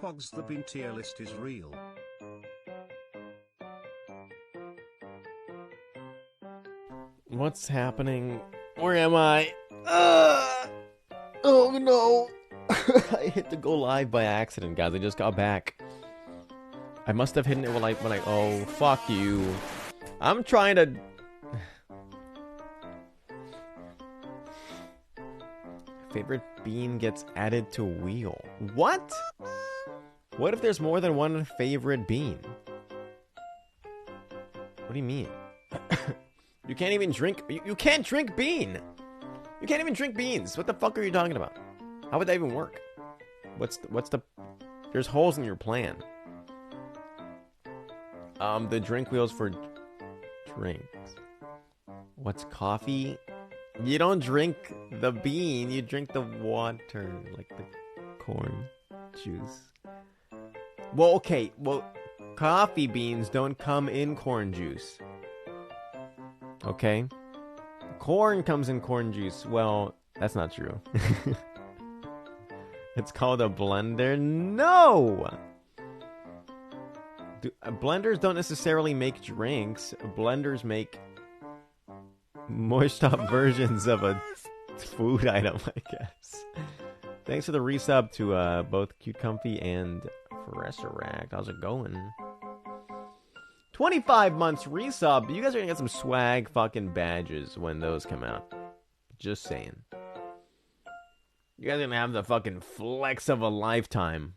Pogs, the bean tier list is real. What's happening? Where am I? Oh no! I hit the go live by accident, guys. I just got back. I must have hidden it when I. Oh, fuck you! I'm trying to. Favorite bean gets added to wheel. What? What if there's more than one favorite bean? What do you mean? You can't even drink. You can't drink bean. You can't even drink beans. What the fuck are you talking about? How would that even work? What's the? There's holes in your plan. The drink wheels for drinks. What's coffee? You don't drink the bean. You drink the water, like the corn juice. Well, okay. Well, coffee beans don't come in corn juice. Okay? Corn comes in corn juice. Well, that's not true. It's called a blender. No! Blenders don't necessarily make drinks. Blenders make moist up versions of a food item, I guess. Thanks for the resub to both Cute Comfy and Resurrect. How's it going? 25 months resub. You guys are gonna get some swag fucking badges when those come out. Just saying. You guys are gonna have the fucking flex of a lifetime.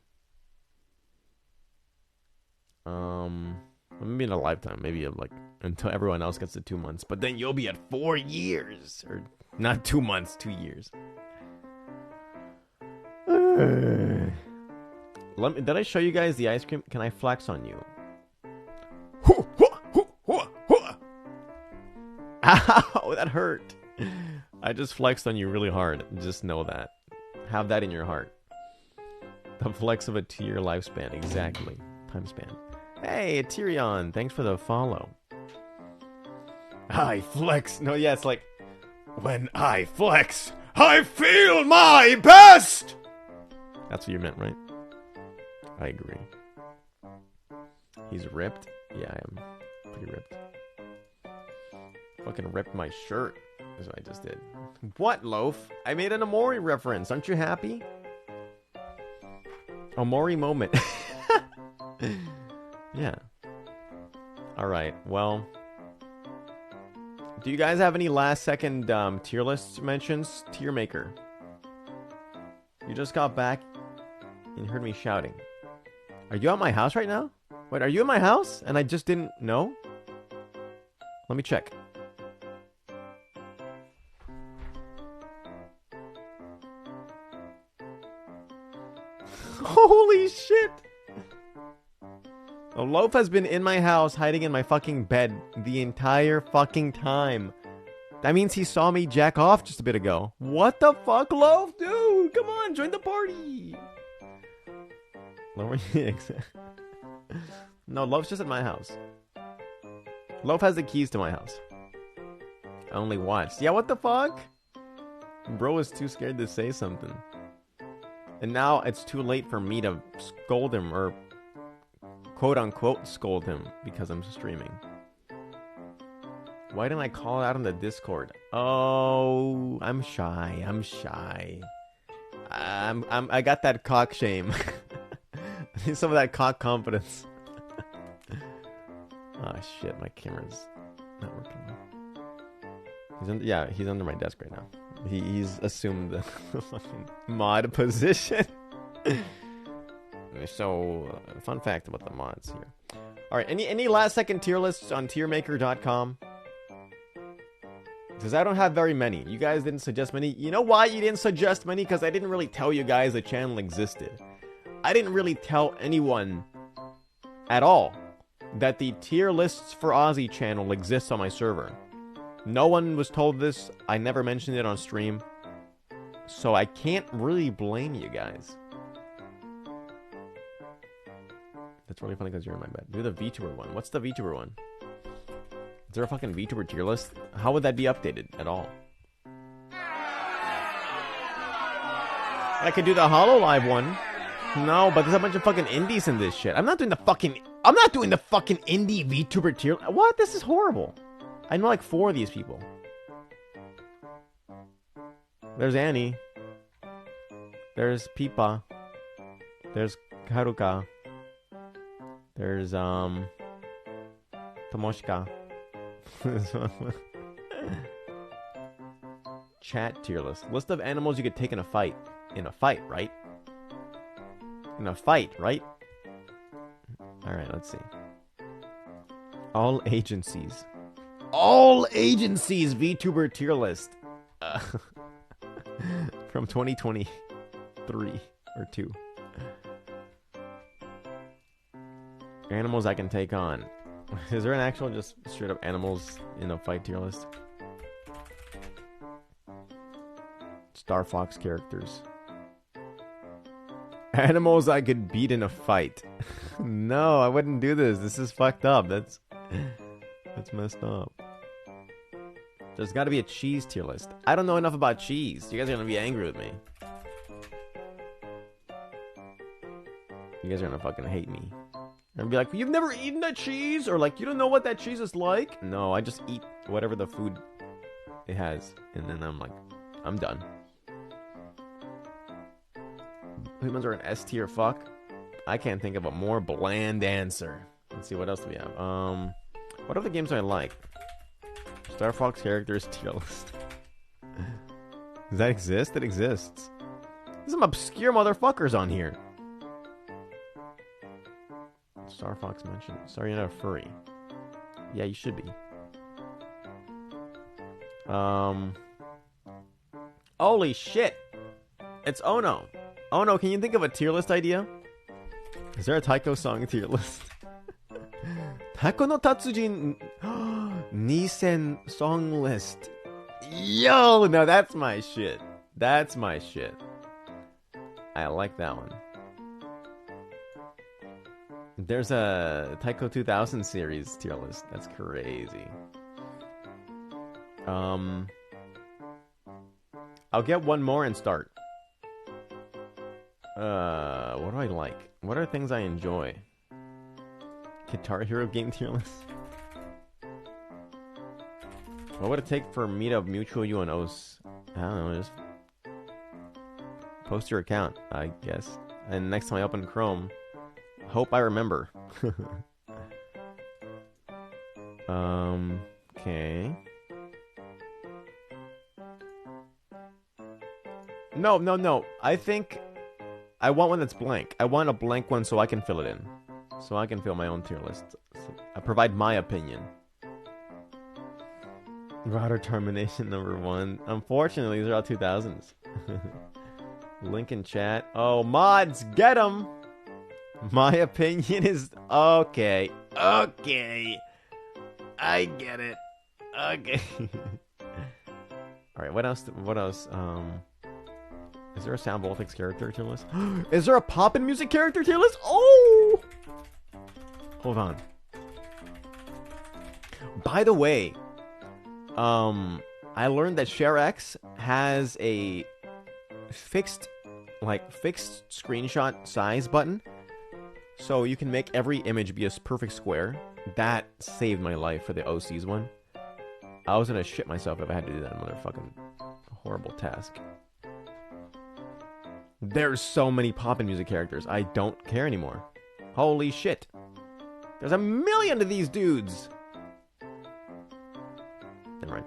Maybe in a lifetime. Maybe like until everyone else gets to 2 months. But then you'll be at 4 years. Or not 2 months, 2 years. Did I show you guys the ice cream? Can I flex on you? Ow, that hurt. I just flexed on you really hard. Just know that. Have that in your heart. The flex of a 2-year lifespan. Exactly. Time span. Hey, Tyrion. Thanks for the follow. I flex. No, yeah, it's like, when I flex, I feel my best! That's what you meant, right? I agree. He's ripped? Yeah, I am pretty ripped. Fucking ripped my shirt. That's what I just did. What, Loaf? I made an Omori reference. Aren't you happy? Omori moment. Yeah. Alright, well. Do you guys have any last second tier list mentions? Tier maker. You just got back and heard me shouting. Are you at my house right now? Wait, are you in my house? And I just didn't know? Let me check. Holy shit! A Loaf has been in my house, hiding in my fucking bed the entire fucking time. That means he saw me jack off just a bit ago. What the fuck, Loaf? Dude, come on, join the party! Lower No, Loaf's just at my house. Loaf has the keys to my house. I only watched. Yeah, what the fuck? Bro is too scared to say something. And now it's too late for me to scold him or quote-unquote scold him because I'm streaming. Why didn't I call it out on the Discord? Oh, I'm shy. I'm shy. I got that cock shame. I need some of that cock confidence. Oh shit, my camera's not working. He's under my desk right now. He's assumed the fucking mod position. So, fun fact about the mods here. Alright, any last second tier lists on tiermaker.com? Because I don't have very many. You guys didn't suggest many. You know why you didn't suggest many? Because I didn't really tell you guys the channel existed. I didn't really tell anyone at all that the tier lists for Aussie channel exists on my server. No one was told this. I never mentioned it on stream. So I can't really blame you guys. That's really funny because you're in my bed. Do the VTuber one. What's the VTuber one? Is there a fucking VTuber tier list? How would that be updated at all? I could do the HoloLive one. No, but there's a bunch of fucking indies in this shit. I'm not doing the fucking indie VTuber tier. What? This is horrible. I know like 4 of these people. There's Annie. There's Pipa. There's Haruka. There's Tomoshika. Chat tier list. List of animals you could take in a fight. In a fight, right? In a fight, right? Alright, let's see. All agencies. All agencies VTuber tier list. From 2023 or 2. Animals I can take on. Is there an actual just straight up animals in a fight tier list? Star Fox characters. Animals I could beat in a fight. No, I wouldn't do this. This is fucked up. That's messed up. There's got to be a cheese tier list. I don't know enough about cheese. You guys are gonna be angry with me. You guys are gonna fucking hate me. And be like, you've never eaten that cheese? Or like, you don't know what that cheese is like? No, I just eat whatever the food it has. And then I'm like, I'm done. Humans are an S tier fuck. I can't think of a more bland answer. Let's see, what else do we have? What other games do I like? Star Fox characters tier list. Does that exist? It exists. There's some obscure motherfuckers on here. Star Fox mentioned. Sorry, you're not a furry. Yeah, you should be. Holy shit! It's Ono. Ono, can you think of a tier list idea? Is there a Taiko song tier list? Taiko no Tatsujin Nisen song list. Yo, no, that's my shit. That's my shit. I like that one. There's a Taiko 2000 series tier list. That's crazy. I'll get one more and start. What do I like? What are things I enjoy? Guitar Hero game tier list. What would it take for me to mutual UNOs? I don't know, just post your account, I guess. And next time I open Chrome, hope I remember. Okay. No. I think I want one that's blank. I want a blank one so I can fill it in. So I can fill my own tier list. So I provide my opinion. Router termination number 1. Unfortunately, these are all 2000s. Link in chat. Oh, mods, get them! My opinion is... Okay. Okay. I get it. Okay. Alright, what else? Is there a Sound Voltics character tier list? Is there a Poppin' Music character tier list? Oh! Hold on. By the way, I learned that ShareX has a fixed screenshot size button. So you can make every image be a perfect square. That saved my life for the OCs one. I was gonna shit myself if I had to do that motherfucking horrible task. There's so many Poppin' Music characters. I don't care anymore. Holy shit. There's a million of these dudes. Never mind.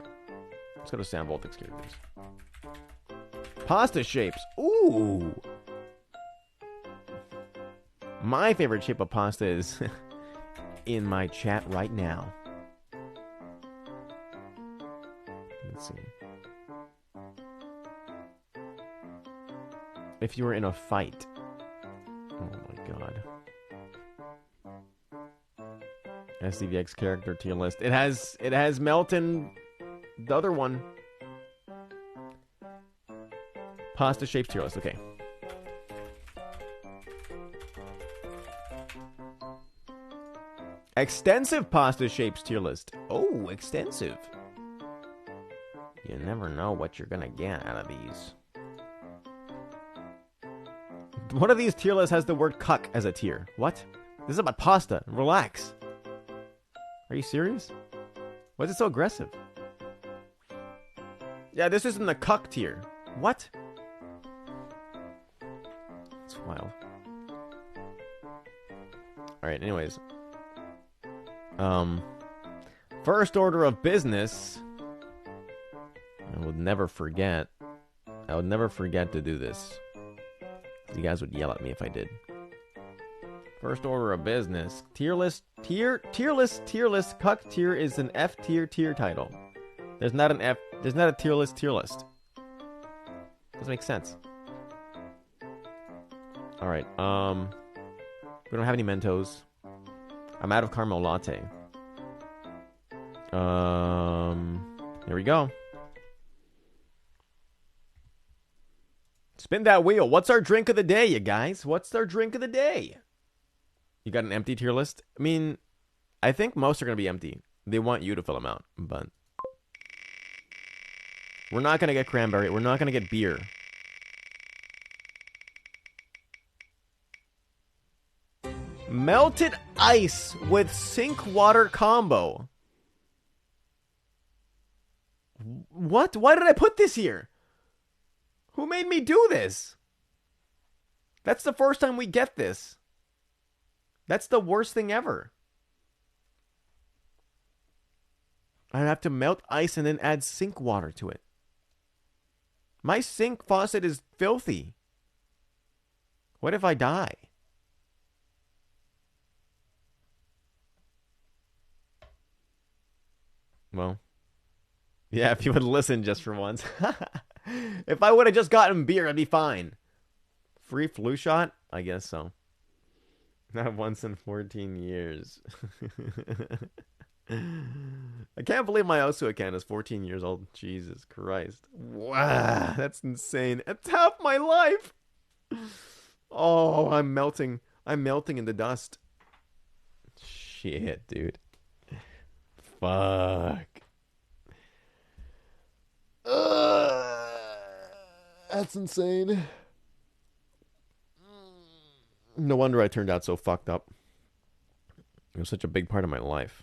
Let's go to Sound Voltics characters. Pasta shapes. Ooh. My favorite shape of pasta is in my chat right now. Let's see. If you were in a fight. Oh my god. SDVX character tier list. It has Melton, the other one. Pasta shapes tier list. Okay. Extensive pasta shapes tier list. Oh, extensive. You never know what you're gonna get out of these. One of these tier lists has the word cuck as a tier. What? This is about pasta. Relax. Are you serious? Why is it so aggressive? Yeah, this isn't the cuck tier. What? It's wild. Alright, anyways. First order of business. I would never forget. I would never forget to do this. You guys would yell at me if I did. First order of business. Tier list. Tier list. Cuck tier is an F tier title. There's not an F. There's not a tier list. Doesn't make sense. Alright, we don't have any Mentos. I'm out of caramel latte. Here we go. Spin that wheel. What's our drink of the day, you guys? What's our drink of the day? You got an empty tier list? I mean, I think most are going to be empty. They want you to fill them out, but we're not going to get cranberry. We're not going to get beer. Melted ice with sink water combo. What? Why did I put this here? Who made me do this? That's the first time we get this. That's the worst thing ever. I have to melt ice and then add sink water to it. My sink faucet is filthy. What if I die? Well, yeah, if you would listen just for once. If I would have just gotten beer, I'd be fine. Free flu shot? I guess so. Not once in 14 years. I can't believe my Osua can is 14 years old. Jesus Christ. Wow, that's insane. It's half my life. Oh, I'm melting. I'm melting in the dust. Shit, dude. Fuck. That's insane. No wonder I turned out so fucked up. It was such a big part of my life.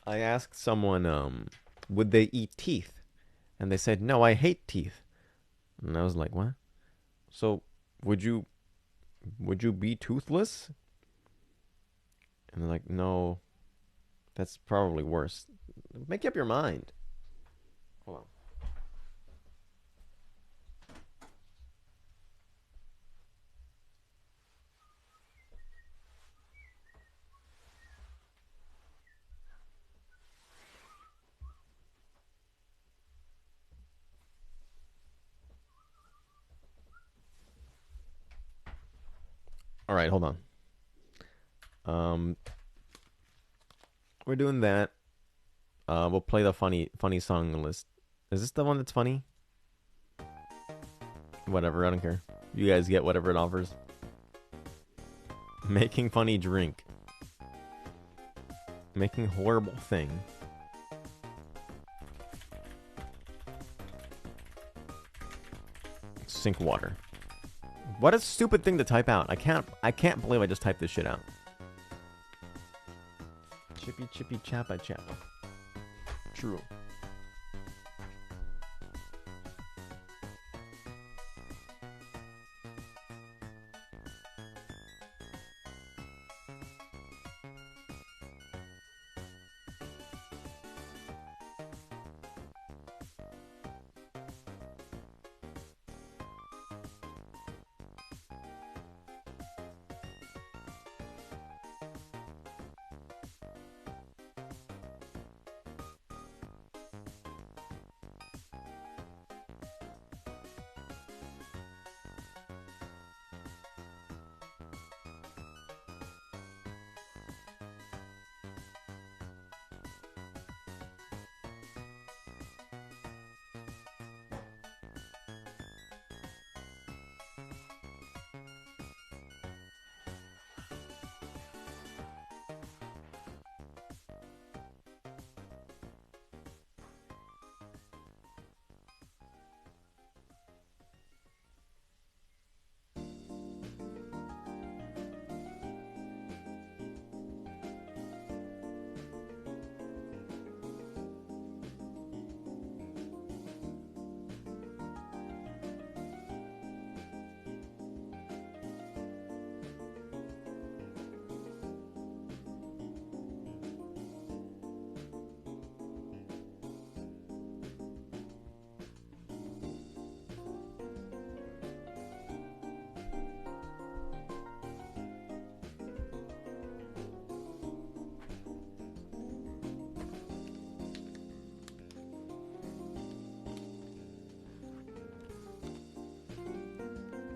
I asked someone, would they eat teeth? And they said, no, I hate teeth. And I was like, what? So, would you be toothless? And they're like, no, that's probably worse. Make up your mind. Hold on. All right, hold on. We're doing that. We'll play the funny song list. Is this the one that's funny? Whatever, I don't care. You guys get whatever it offers. Making funny drink. Making horrible thing. Sink water. What a stupid thing to type out. I can't believe I just typed this shit out. Chippy chippy chappa chappa. True.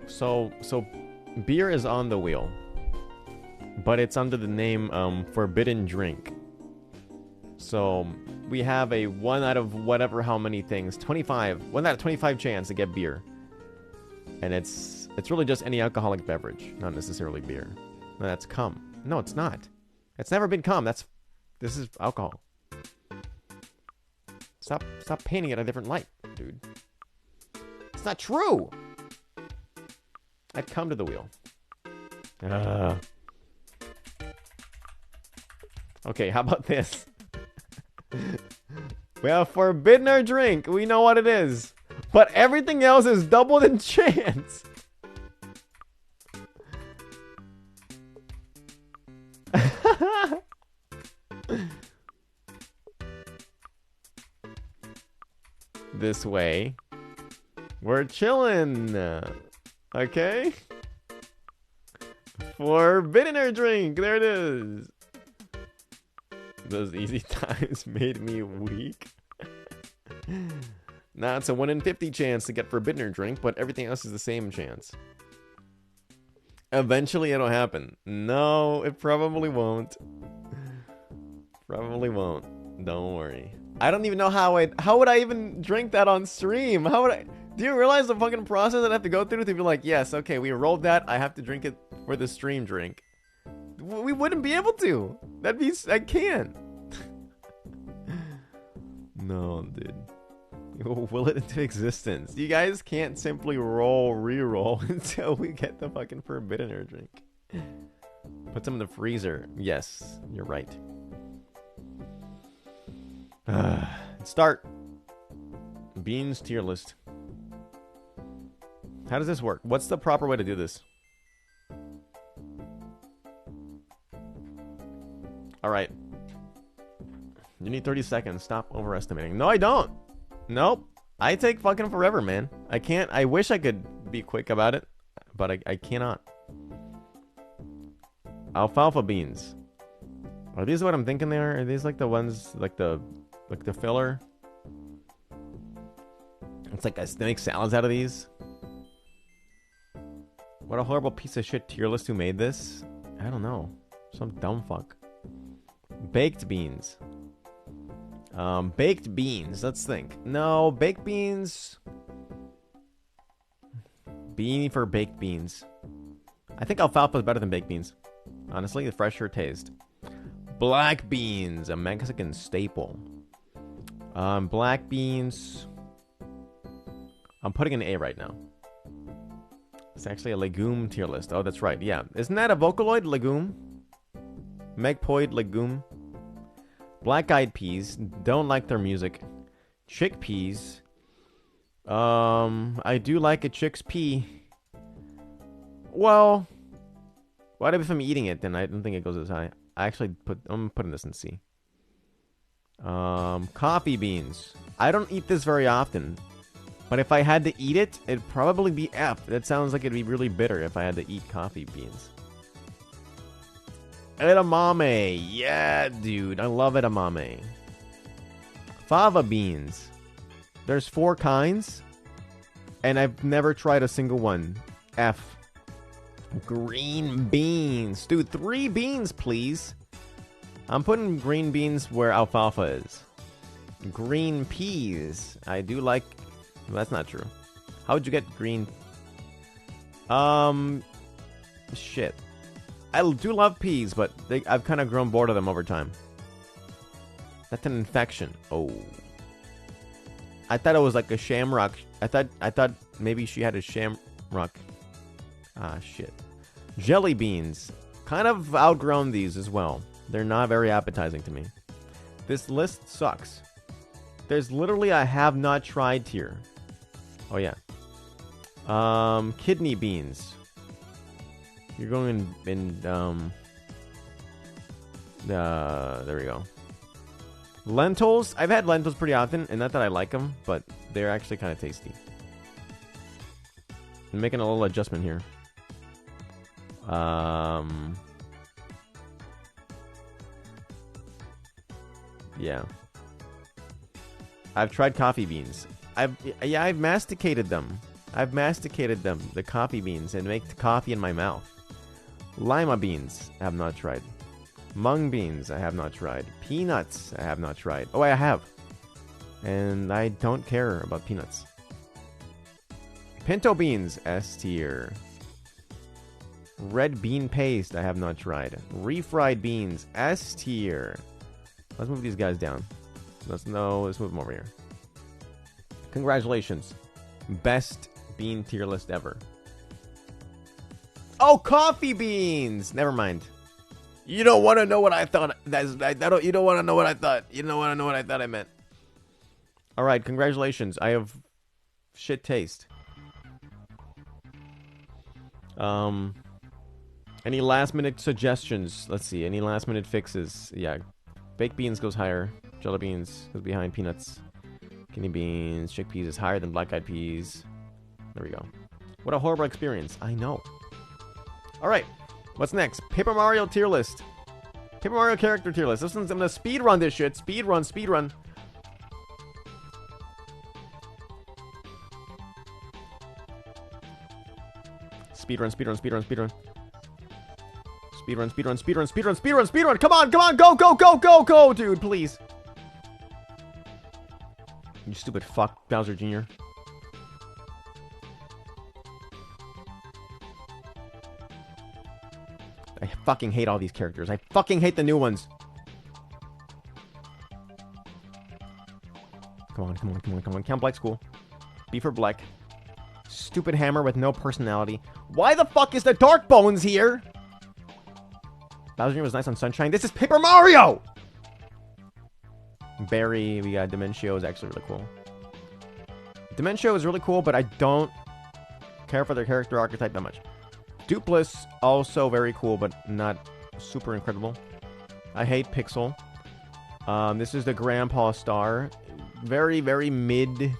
So beer is on the wheel, but it's under the name forbidden drink. So we have a 1 out of whatever how many things, 25, 1 out of 25 chance to get beer. And it's really just any alcoholic beverage, not necessarily beer. No, that's cum. No, it's not. It's never been cum. This is alcohol. Stop painting it a different light, dude. It's not true. I'd come to the wheel. Okay, how about this? We have forbidden our drink. We know what it is. But everything else is doubled in chance. This way. We're chilling. Okay? Forbidden our drink. There it is. Those easy times made me weak. Now it's a 1 in 50 chance to get forbidden or drink, but everything else is the same chance. Eventually it'll happen. No, it probably won't. Probably won't. Don't worry. I don't even know how would I even drink that on stream? How would I? Do you realize the fucking process I'd have to go through to be like, yes, okay, we rolled that. I have to drink it for the stream drink. We wouldn't be able to. I can't. No, dude. We'll will it into existence. You guys can't simply re-roll until we get the fucking forbidden or drink. Put some in the freezer. Yes, you're right. Start. Beans tier list. How does this work? What's the proper way to do this? Alright. You need 30 seconds. Stop overestimating. No, I don't. Nope. I take fucking forever, man. I can't. I wish I could be quick about it, but I cannot. Alfalfa beans. Are these what I'm thinking they are? Are these like the ones, like the filler? It's like they make salads out of these. What a horrible piece of shit tier list who made this. I don't know. Some dumb fuck. Baked beans. Baked beans. Let's think. No, baked beans. Beanie for baked beans. I think alfalfa is better than baked beans. Honestly, the fresher taste. Black beans, a Mexican staple. Black beans. I'm putting an A right now. It's actually a legume tier list. Oh, that's right. Yeah. Isn't that a Vocaloid legume? Megpoid legume. Black-eyed peas. Don't like their music. Chickpeas. I do like a chick's pea. Well, what if I'm eating it? Then I don't think it goes as high. I'm putting this in C. Coffee beans. I don't eat this very often. But if I had to eat it, it'd probably be F. That sounds like it'd be really bitter if I had to eat coffee beans. Edamame. Yeah, dude. I love edamame. Fava beans. There's 4 kinds. And I've never tried a single one. F. Green beans. Dude, 3 beans, please. I'm putting green beans where alfalfa is. Green peas. I do like... That's not true. How'd you get green? Shit. I do love peas, but I've kind of grown bored of them over time. That's an infection. Oh. I thought it was like a shamrock. I thought maybe she had a shamrock. Ah, shit. Jelly beans. Kind of outgrown these as well. They're not very appetizing to me. This list sucks. There's literally a have not tried tier. Oh, yeah. Kidney beans. You're going in there we go. Lentils. I've had lentils pretty often, and not that I like them, but they're actually kind of tasty. I'm making a little adjustment here. Yeah. I've tried coffee beans. I've masticated them. I've masticated them, the coffee beans, and make coffee in my mouth. Lima beans, I have not tried. Mung beans, I have not tried. Peanuts, I have not tried. Oh, I have. And I don't care about peanuts. Pinto beans, S tier. Red bean paste, I have not tried. Refried beans, S tier. Let's move these guys down. Let's move them over here. Congratulations. Best bean tier list ever. Oh, coffee beans! Never mind. You don't want to know what I thought. You don't want to know what I thought. You don't want to know what I thought I meant. Alright, congratulations. I have shit taste. Any last minute suggestions? Let's see. Any last minute fixes? Yeah. Baked beans goes higher. Jelly beans goes behind peanuts. Kidney beans. Chickpeas is higher than black eyed peas. There we go. What a horrible experience. I know. Alright. What's next? Paper Mario tier list. Paper Mario character tier list. I'm gonna speed run this shit. Speed run. Speed run. Speedrun, speedrun, speedrun, speedrun. Speedrun, speedrun, speedrun, speedrun, speedrun, speedrun. Come on, come on, go, go, go, go, go, dude, please. You stupid fuck, Bowser Jr. I fucking hate all these characters. I fucking hate the new ones. Come on, come on, come on, come on. Count Black's cool. B for Black. Stupid hammer with no personality. Why the fuck is the Dark Bones here? Bowser Jr. was nice on Sunshine. This is Paper Mario! Barry, we got Dimentio is actually really cool. Dimentio is really cool, but I don't care for their character archetype that much. Dupless, also very cool, but not super incredible. I hate Pixel. This is the Grandpa Star. Very, very mid.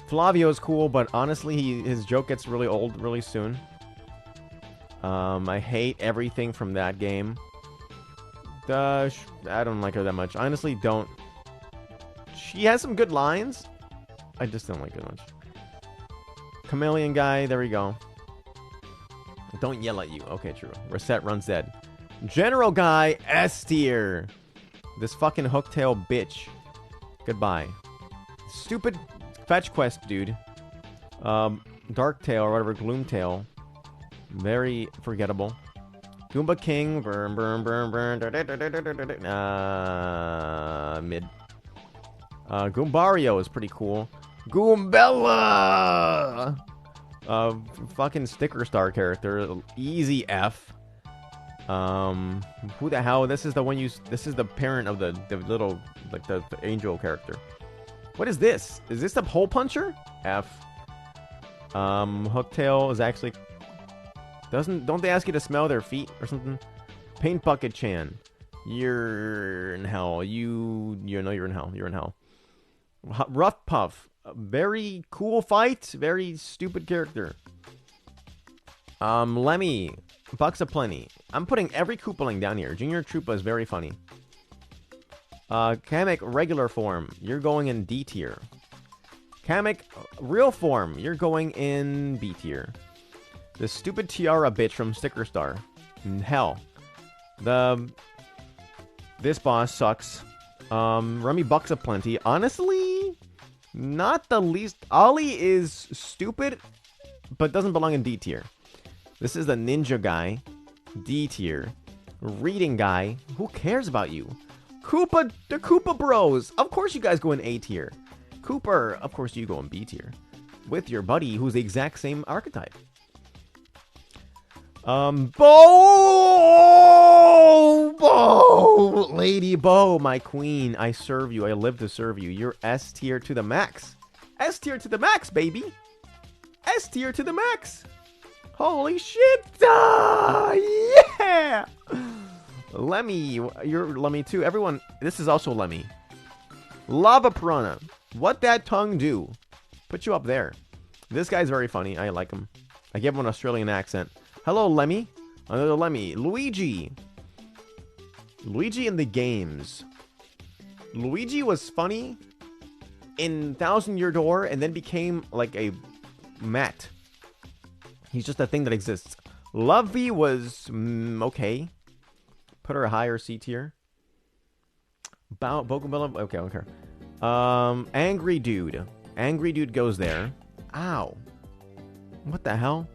Flavio is cool, but honestly, his joke gets really old really soon. I hate everything from that game. I don't like her that much. I honestly don't. She has some good lines. I just don't like it much. Chameleon guy, there we go. Don't yell at you. Okay, true. Reset runs dead. General guy, S tier. This fucking hooktail bitch. Goodbye. Stupid fetch quest, dude. Darktail or whatever, Gloomtail. Very forgettable. Goomba King, burn, burn, burn, burn. Mid. Goombario is pretty cool. Goombella! Fucking sticker star character. Easy F. Who the hell? This is the one this is the parent of the little, like the angel character. What is this? Is this the hole puncher? F. Hooktail is actually... Don't they ask you to smell their feet or something? Paint Bucket Chan. You're in hell. You know you're in hell. You're in hell. Rough Puff. Very cool fight. Very stupid character. Lemmy. Bucks Aplenty. I'm putting every Koopaling down here. Junior Troopa is very funny. Kamek regular form. You're going in D tier. Kamek real form. You're going in B tier. The stupid Tiara bitch from Sticker Star. Hell. This boss sucks. Remy Bucks Aplenty. Honestly, not the least. Ollie is stupid, but doesn't belong in D tier. This is the ninja guy. D tier. Reading guy. Who cares about you? Koopa, the Koopa Bros. Of course you guys go in A tier. Cooper, of course you go in B tier. With your buddy who's the exact same archetype. Bo! Lady Bo, my queen. I serve you. I live to serve you. You're S tier to the max. S tier to the max, baby. S tier to the max. Holy shit. Yeah! Lemmy. You're Lemmy too. Everyone, this is also Lemmy. Lava Piranha. What that tongue do? Put you up there. This guy's very funny. I like him. I give him an Australian accent. Hello, Lemmy. Another Lemmy. Luigi. Luigi in the games. Luigi was funny in Thousand Year Door and then became like a Matt. He's just a thing that exists. Lovey was okay. Put her a higher C tier. Bokobella, okay, okay. Angry Dude. Angry Dude goes there. Ow. What the hell?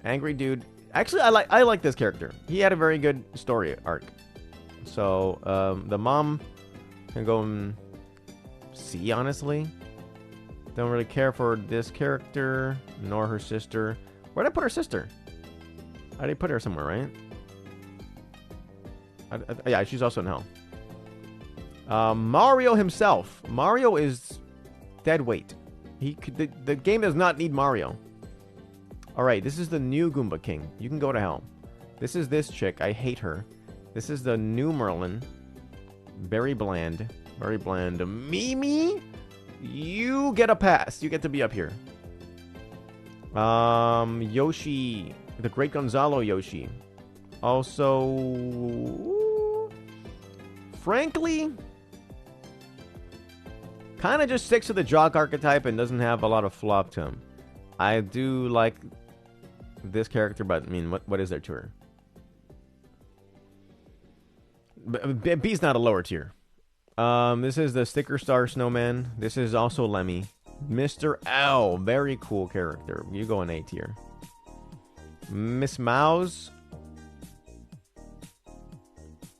Angry Dude. Actually, I like this character. He had a very good story arc. So, the mom can go and see, honestly. Don't really care for this character, nor her sister. Where'd I put her sister? I did put her somewhere, right? Yeah, she's also in hell. Mario himself. Mario is dead weight. The game does not need Mario. Alright, this is the new Goomba King. You can go to hell. This is this chick. I hate her. This is the new Merlin. Very bland. Very bland. Mimi? You get a pass. You get to be up here. Yoshi. The Great Gonzalo Yoshi. Also... frankly... kind of just sticks to the jock archetype and doesn't have a lot of flop to him. I do like this character, but I mean, what is there to her? B's not a lower tier. This is the Sticker Star Snowman. This is also Lemmy. Mr. L, very cool character. You go in A tier. Miss Mouse.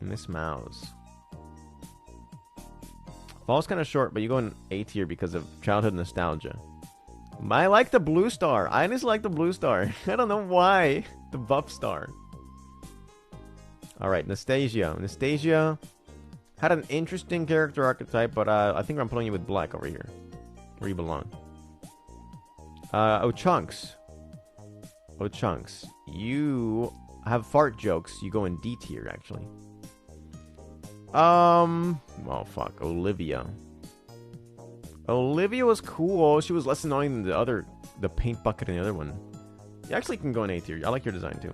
Miss Mouse. Falls kind of short, but you go in A tier because of childhood nostalgia. I like the blue star. I just like the blue star. I don't know why. The buff star. Alright, Nastasia. Nastasia had an interesting character archetype, but I think I'm putting you with black over here. Where you belong. Oh, Chunks. Oh, Chunks. You have fart jokes. You go in D tier, actually. Oh, fuck. Olivia. Olivia was cool. She was less annoying than the paint bucket in the other one. You actually can go in A tier. I like your design, too.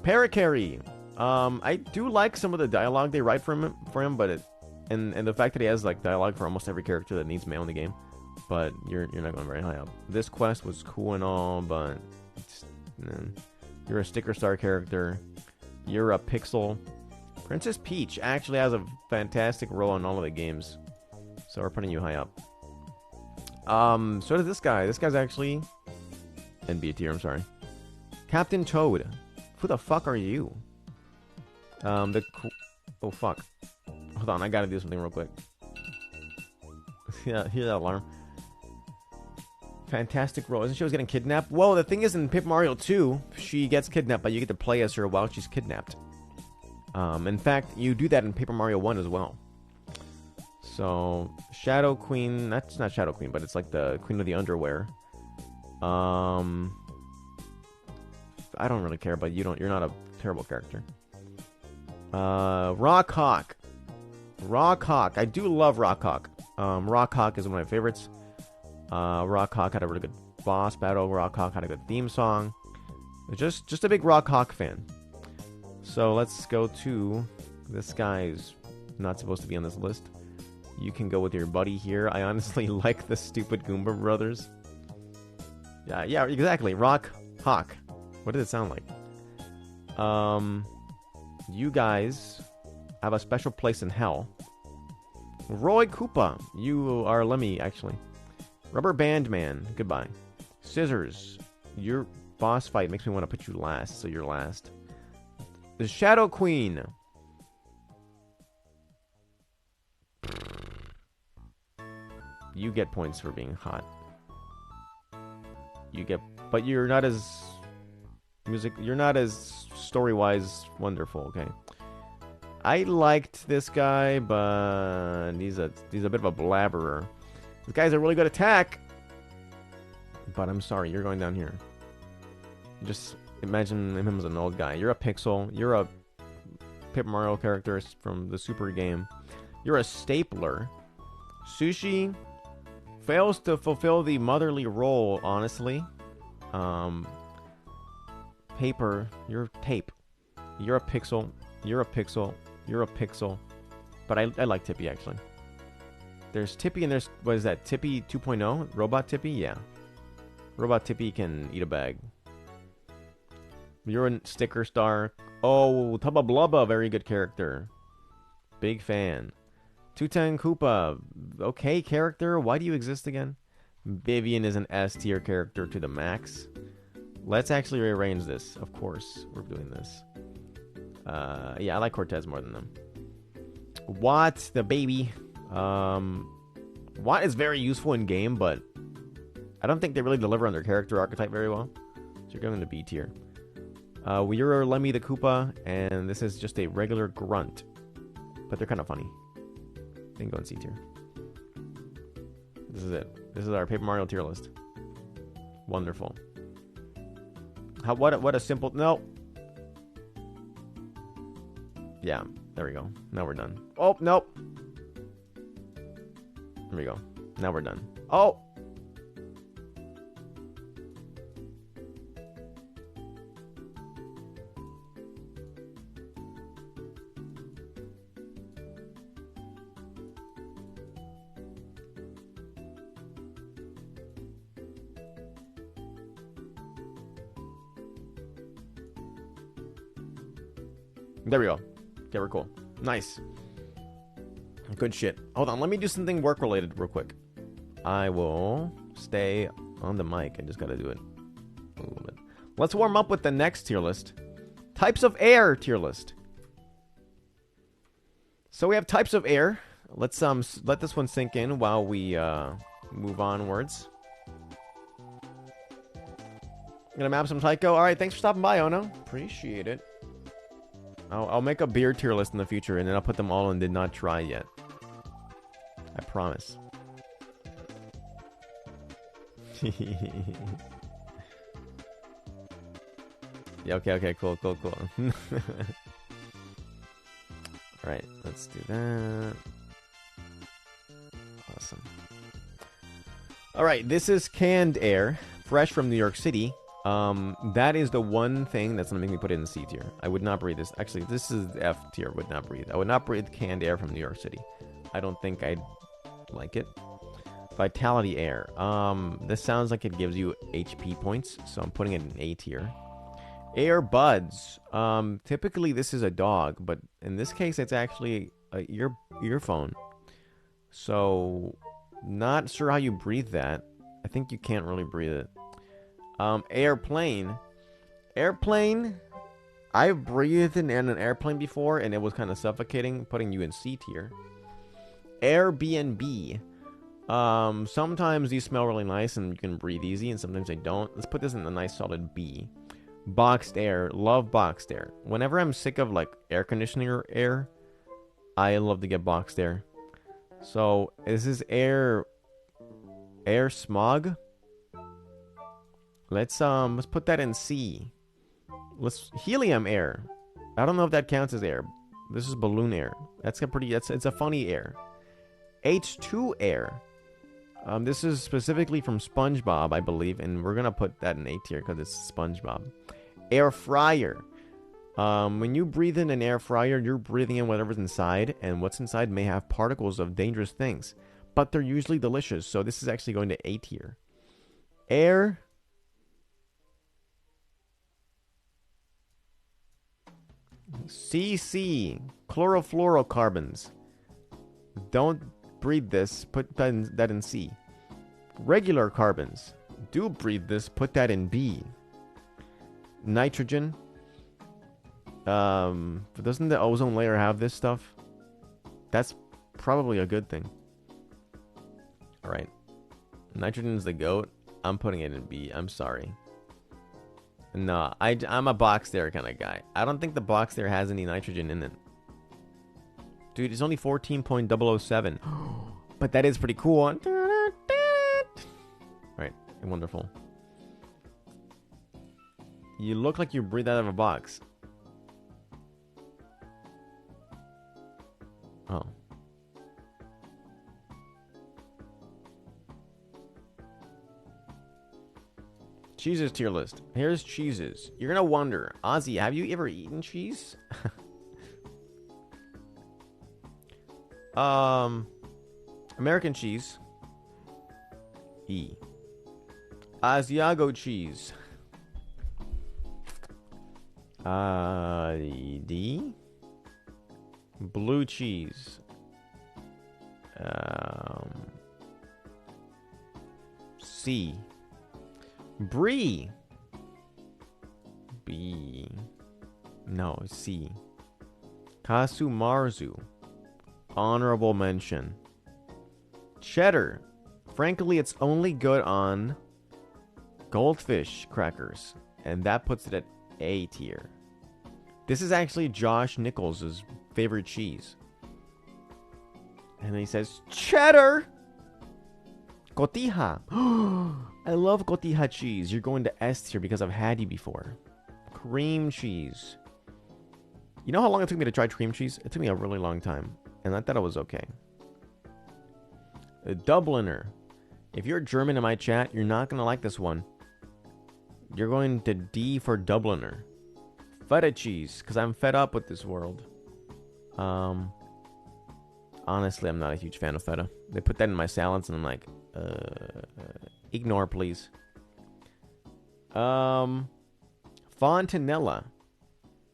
Parakarry. I do like some of the dialogue they write for him, but and the fact that he has like dialogue for almost every character that needs mail in the game. But you're not going very high up. This quest was cool and all, but you're a Sticker Star character. You're a Pixel. Princess Peach actually has a fantastic role in all of the games. So we're putting you high up. So does this guy. This guy's actually in B tier, I'm sorry. Captain Toad. Who the fuck are you? Oh fuck. Hold on, I gotta do something real quick. Yeah, hear that alarm. Fantastic role. Isn't she always getting kidnapped? Well, the thing is, in Paper Mario 2, she gets kidnapped, but you get to play as her while she's kidnapped. In fact, you do that in Paper Mario 1 as well. So, Shadow Queen... That's not Shadow Queen, but it's like the Queen of the Underwear. I don't really care, but you're not a terrible character. Rock Hawk. Rock Hawk. I do love Rock Hawk. Rock Hawk is one of my favorites. Rock Hawk had a really good boss battle. Rock Hawk had a good theme song. Just a big Rock Hawk fan. So let's go to... This guy's not supposed to be on this list. You can go with your buddy here. I honestly like the stupid Goomba brothers. Yeah, exactly. Rock Hawk. What does it sound like? You guys have a special place in hell. Roy Koopa. You are Lemmy, actually. Rubber Band Man. Goodbye. Scissors. Your boss fight makes me want to put you last, so you're last. The Shadow Queen. You get points for being hot. But you're not as story-wise wonderful, okay? I liked this guy, but he's a bit of a blabberer. This guy's a really good attack, but I'm sorry, you're going down here. Just imagine him as an old guy. You're a Pixel. You're a Paper Mario character from the Super game. You're a stapler. Sushi fails to fulfill the motherly role, honestly. Paper, you're tape. You're a Pixel. You're a Pixel. You're a Pixel. But I like Tippy, actually. There's Tippy and there's, what is that, Tippy 2.0? Robot Tippy? Yeah. Robot Tippy can eat a bag. You're a sticker star. Oh, Tubba Blubba, very good character. Big fan. Tutan Koopa, okay character. Why do you exist again? Vivian is an S tier character to the max. Let's actually rearrange this. Of course, we're doing this. Yeah, I like Cortez more than them. Watt, the baby. Watt is very useful in game, but I don't think they really deliver on their character archetype very well. So you're going to B tier. We're Lemmy the Koopa, and this is just a regular grunt. But they're kind of funny. Then go in C tier. This is it. This is our Paper Mario tier list. Wonderful. What a simple... No. Yeah, there we go. Now we're done. Oh, nope. There we go. Now we're done. Oh! There we go. Okay, we're cool. Nice. Good shit. Hold on, let me do something work-related real quick. I will stay on the mic. I just gotta do it a little bit. Let's warm up with the next tier list. Types of air tier list. So we have types of air. Let's let this one sink in while we move onwards. Gonna map some Tycho. Alright, thanks for stopping by, Ono. Appreciate it. I'll make a beer tier list in the future, and then I'll put them all in did not try yet. I promise. Yeah, okay, cool. Alright, let's do that. Awesome. Alright, this is canned air, fresh from New York City. That is the one thing that's gonna make me put it in C tier. I would not breathe this. Actually, this is F tier. Would not breathe. I would not breathe canned air from New York City. I don't think I'd like it. Vitality air. This sounds like it gives you HP points, so I'm putting it in A tier. Air buds. Typically this is a dog, but in this case it's actually a earphone. So, not sure how you breathe that. I think you can't really breathe it. Airplane. Airplane. I've breathed in an airplane before, and it was kind of suffocating, putting you in C tier. Airbnb. Sometimes these smell really nice, and you can breathe easy, and sometimes they don't. Let's put this in a nice solid B. Boxed air. Love boxed air. Whenever I'm sick of, like, air conditioner air, I love to get boxed air. So, is this air smog? Let's put that in C. Helium air. I don't know if that counts as air. This is balloon air. It's a funny air. H2 air. This is specifically from SpongeBob, I believe, and we're gonna put that in A tier because it's SpongeBob. Air fryer. When you breathe in an air fryer, you're breathing in whatever's inside, and what's inside may have particles of dangerous things, but they're usually delicious, so this is actually going to A tier. Air. CC. Chlorofluorocarbons. Don't breathe this. Put that in C. Regular carbons. Do breathe this. Put that in B. Nitrogen. Doesn't the ozone layer have this stuff? That's probably a good thing. Alright. Nitrogen's the GOAT. I'm putting it in B. I'm sorry. No, I'm a box there kind of guy. I don't think the box there has any nitrogen in it. Dude, it's only 14.007. But that is pretty cool. Alright, wonderful. You look like you breathe out of a box. Oh. Cheeses tier list. Here's cheeses. You're gonna wonder, Ozzy, have you ever eaten cheese? American cheese. E. Asiago cheese. D. Blue cheese. C. Brie. B. No, C. Kasumarzu. Honorable mention. Cheddar. Frankly, it's only good on goldfish crackers, and that puts it at A tier. This is actually Josh Nichols' favorite cheese. And then he says, cheddar! Cotija. I love cotija cheese. You're going to S tier because I've had you before. Cream cheese. You know how long it took me to try cream cheese? It took me a really long time. And I thought it was okay. A Dubliner. If you're German in my chat, you're not going to like this one. You're going to D for Dubliner. Feta cheese, because I'm fed up with this world. Honestly, I'm not a huge fan of feta. They put that in my salads, and I'm like, ignore, please. Fontanella.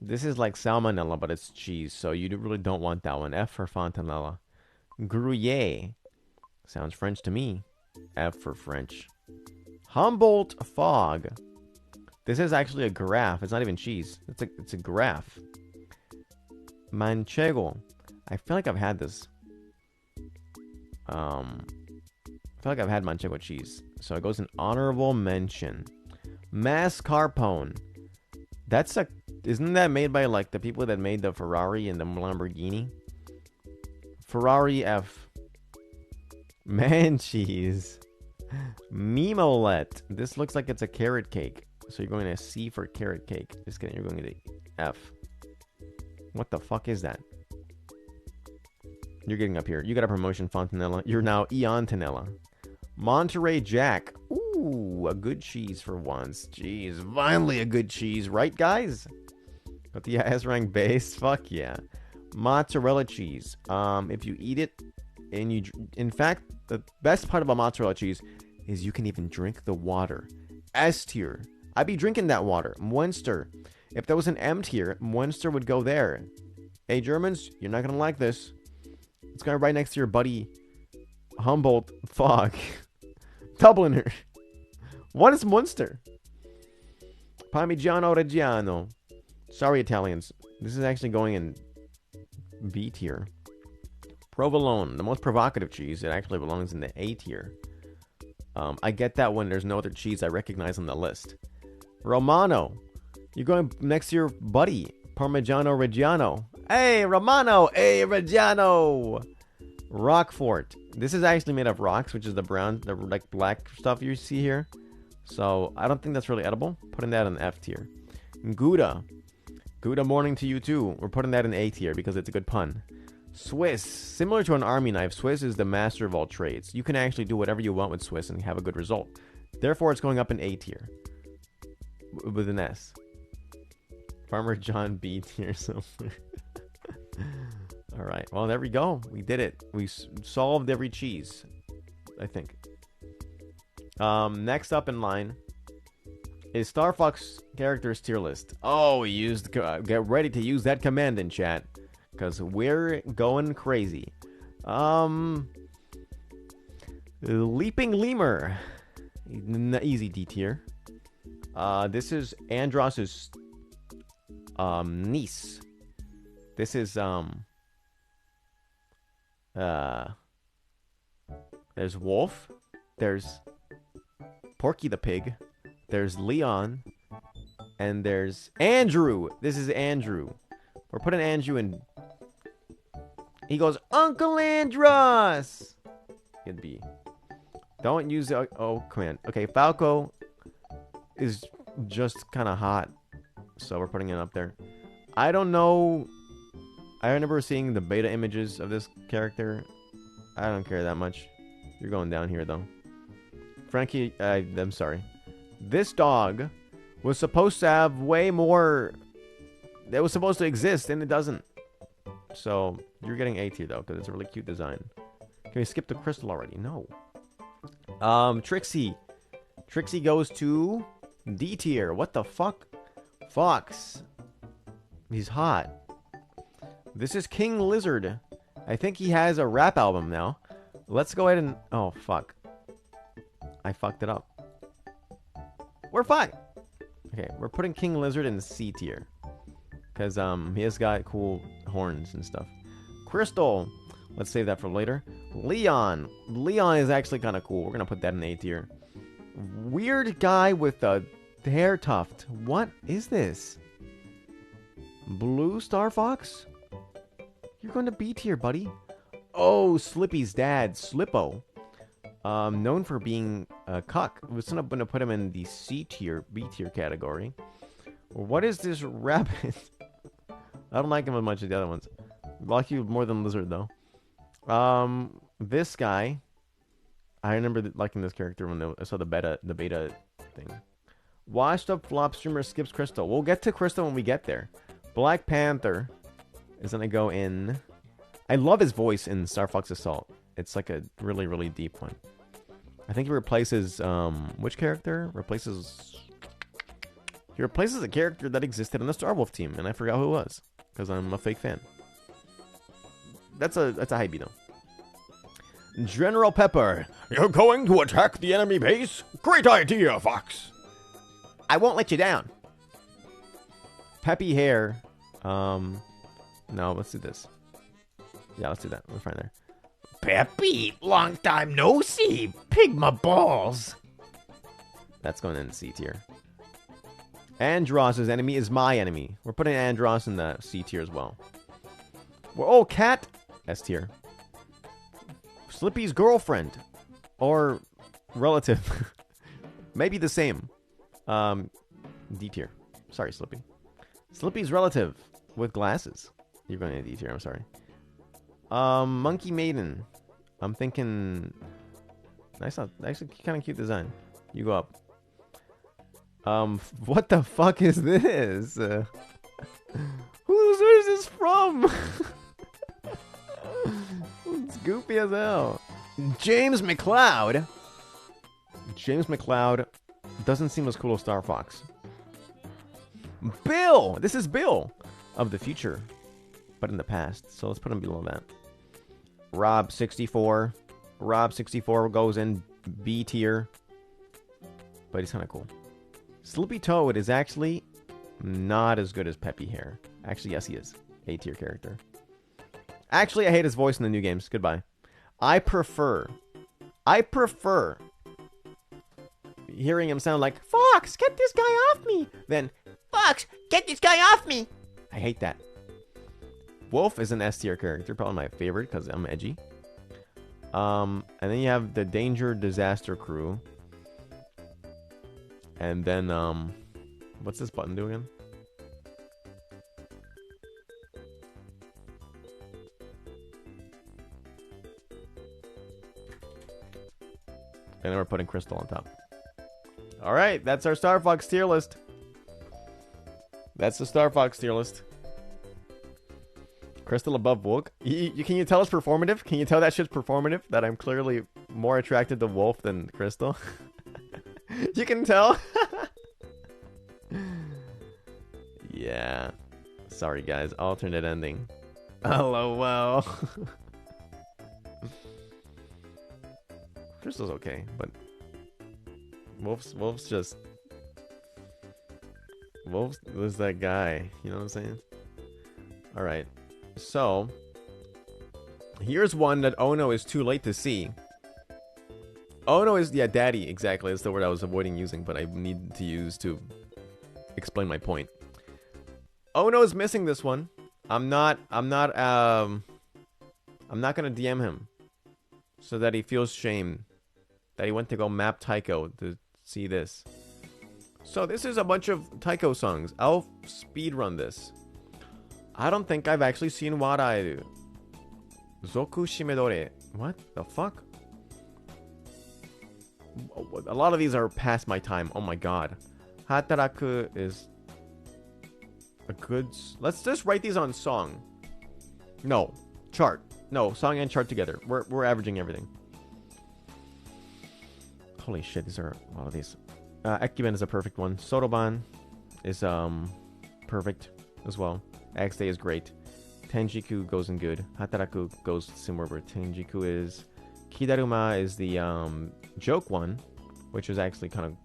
This is like salmonella, but it's cheese, so you really don't want that one. F for Fontanella. Gruyere. Sounds French to me. F for French. Humboldt Fog. This is actually a giraffe. It's not even cheese. It's a giraffe. Manchego. I feel like I've had this. I feel like I've had Manchego cheese. So it goes in honorable mention. Mascarpone. That's a... Isn't that made by like the people that made the Ferrari and the Lamborghini? Ferrari F. Man cheese. Mimolette. This looks like it's a carrot cake. So you're going to C for carrot cake. Just kidding. You're going to F. What the fuck is that? You're getting up here. You got a promotion, Fontanella. You're now Eontanella. Monterey Jack. Ooh, a good cheese for once. Jeez, finally a good cheese. Right, guys? But the S-rank base? Fuck yeah. Mozzarella cheese. If you eat it, and you... In fact, the best part about mozzarella cheese is you can even drink the water. S tier. I'd be drinking that water. Münster. If there was an M tier, Münster would go there. Hey, Germans, you're not going to like this. It's going right next to your buddy Humboldt Fog. Dubliner. What is Münster? Parmigiano Reggiano. Sorry, Italians. This is actually going in B tier. Provolone, the most provocative cheese. It actually belongs in the A tier. I get that when there's no other cheese I recognize on the list. Romano. You're going next to your buddy, Parmigiano Reggiano. Hey, Romano! Hey, Reggiano! Roquefort. This is actually made of rocks, which is the brown, the like black stuff you see here. So, I don't think that's really edible. Putting that in F tier. Gouda. Gouda morning to you too. We're putting that in A tier because it's a good pun. Swiss. Similar to an army knife, Swiss is the master of all trades. You can actually do whatever you want with Swiss and have a good result. Therefore, it's going up in A tier. With an S. Farmer John B tier somewhere. Alright, well, there we go. We did it. We solved every cheese, I think. Next up in line is Star Fox characters tier list. Oh, we used... get ready to use that command in chat, because we're going crazy. Leaping Lemur. Easy D tier. This is Andross's niece. This is there's Wolf, there's Porky the Pig, there's Leon, and there's Andrew. This is Andrew. We're putting Andrew in. He goes, Uncle Andros. It'd be. Don't use the command. Okay, Falco is just kind of hot, so we're putting it up there. I don't know. I remember seeing the beta images of this character. I don't care that much. You're going down here, though. Frankie, I'm sorry. This dog was supposed to have way more... It was supposed to exist, and it doesn't. So, you're getting A tier, though, because it's a really cute design. Can we skip the Crystal already? No. Trixie. Trixie goes to D tier. What the fuck? Fox. He's hot. This is King Lizard. I think he has a rap album now. Let's go ahead and... Oh, fuck. I fucked it up. We're fine. Okay, we're putting King Lizard in C tier. Because he has got cool horns and stuff. Crystal. Let's save that for later. Leon. Leon is actually kind of cool. We're going to put that in A tier. Weird guy with a hair tuft. What is this? Blue Star Fox? You're going to B tier, buddy. Oh, Slippy's dad, Slippo. Known for being a cuck. We're going to put him in the C tier, B tier category. What is this rabbit? I don't like him as much as the other ones. I like you more than Lizard, though. This guy. I remember liking this character when I saw the beta thing. Washed up flop streamer skips Crystal. We'll get to Crystal when we get there. Black Panther is gonna go in. I love his voice in Star Fox Assault. It's like a really, really deep one. I think he replaces which character? He replaces a character that existed on the Star Wolf team, and I forgot who it was because I'm a fake fan. That's a hype though. General Pepper, you're going to attack the enemy base? Great idea, Fox. I won't let you down. Peppy hair. No, let's do this. Yeah, let's do that. We're fine there. Peppy, long time no see. Pig my balls. That's going in C tier. Andross's enemy is my enemy. We're putting Andross in the C tier as well. Oh, Cat. S tier. Slippy's girlfriend. Or relative. Maybe the same. D tier. Sorry, Slippy. Slippy's relative with glasses. You're going to D tier, I'm sorry. Monkey Maiden. I'm thinking... Nice, actually kind of cute design. You go up. What the fuck is this? Where is this from? It's goofy as hell. James McCloud. James McCloud doesn't seem as cool as Star Fox. Bill! This is Bill of the future, but in the past. So let's put him below that. Rob64. Rob64 goes in B tier, but he's kind of cool. Slippy Toad is actually not as good as Peppy Hair. Actually, yes, he is. A tier character. Actually, I hate his voice in the new games. Goodbye. I prefer hearing him sound like, Fox, get this guy off me, than, Fox, get this guy off me. I hate that. Wolf is an S tier character, probably my favorite because I'm edgy. And then you have the Danger Disaster Crew. And then, what's this button do again? And then we're putting Crystal on top. Alright, that's our Star Fox tier list. That's the Star Fox tier list. Crystal above Wolf. Can you tell it's performative? Can you tell that shit's performative? That I'm clearly more attracted to Wolf than Crystal? You can tell? Yeah. Sorry, guys. Alternate ending. LOL. Crystal's okay, but Wolf's just... Wolf was that guy. You know what I'm saying? Alright. So, here's one that Ono is too late to see. Ono is, yeah, daddy, exactly. That's the word I was avoiding using, but I need to use to explain my point. Ono is missing this one. I'm not gonna DM him so that he feels shame that he went to go map Taiko to see this. So this is a bunch of Taiko songs. I'll speedrun this. I don't think I've actually seen Waraeru. Zoku Shimedore. What the fuck? A lot of these are past my time. Oh my god. Hataraku is a good... Let's just write these on song. No. Chart. No, song and chart together. We're averaging everything. Holy shit, these are a lot of these. Ekiben is a perfect one. Sotoban is perfect as well. X-Day is great. Tenjiku goes in good. Hataraku goes similar where Tenjiku is. Kidaruma is the joke one, which is actually kind of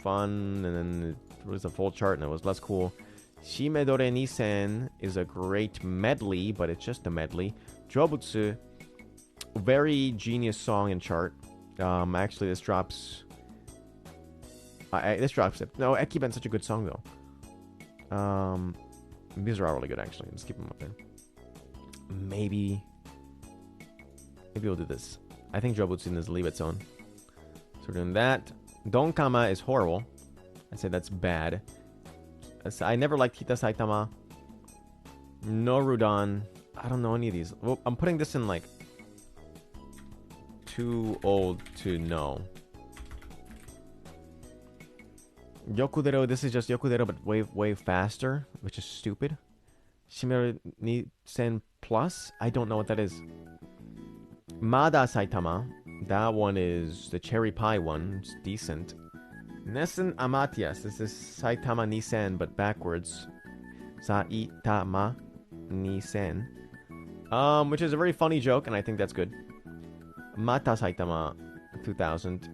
fun, and then it was a full chart and it was less cool. Shimedore Nisen is a great medley, but it's just a medley. Jobutsu, very genius song and chart. Actually, this drops. This drops it. No, Ekiben's such a good song though. These are all really good actually. Let's keep them up there. Maybe we'll do this. I think Jobutsu is leave its own. So we're doing that. Donkama is horrible. I say that's bad. I never liked Kita Saitama. Norudan. I don't know any of these. Well, I'm putting this in like too old to know. Yokudero, this is just Yokudero, but way faster, which is stupid. Shimeru Nisen Plus, I don't know what that is. Mada Saitama, that one is the cherry pie one, it's decent. Nessen Amatias, this is Saitama Nisen, but backwards. Saitama Nisen. Which is a very funny joke, and I think that's good. Mata Saitama 2000.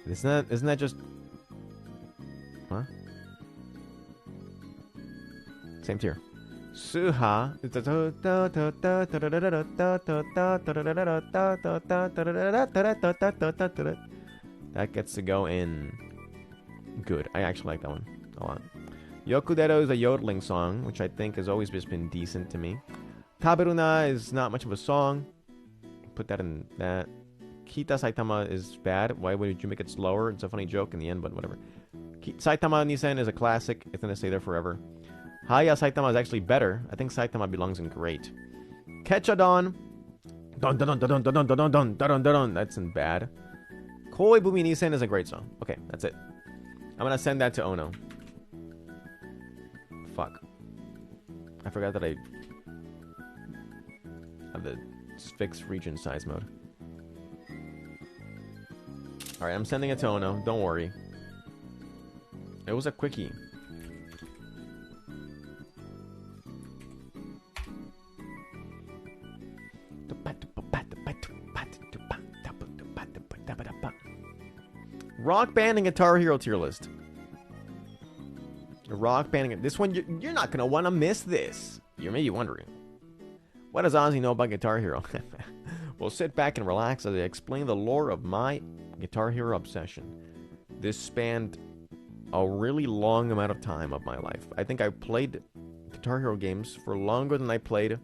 Isn't that just... Huh? Same tier. Suha. That gets to go in. Good. I actually like that one a lot. Yokudero is a yodeling song, which I think has always just been decent to me. Taberuna is not much of a song. Put that in that. Kita Saitama is bad. Why would you make it slower? It's a funny joke in the end, but whatever. Saitama Nisen is a classic. It's gonna stay there forever. Haya Saitama is actually better. I think Saitama belongs in great. Ketchadon. Dun dun dun dun dun dun dun dun dun dun. That's in bad. Koi Bumi Nisen is a great song. Okay, that's it. I'm gonna send that to Ono. Fuck. I forgot that I have the fixed region size mode. Alright, I'm sending it to Ono. Don't worry. It was a quickie. Rock Band and Guitar Hero tier list. Rock Band. This one, you're not going to want to miss this. You're maybe wondering. What does Ozzy know about Guitar Hero? Well, sit back and relax as I explain the lore of my Guitar Hero obsession. This spanned a really long amount of time of my life. I think I played Guitar Hero games for longer than I played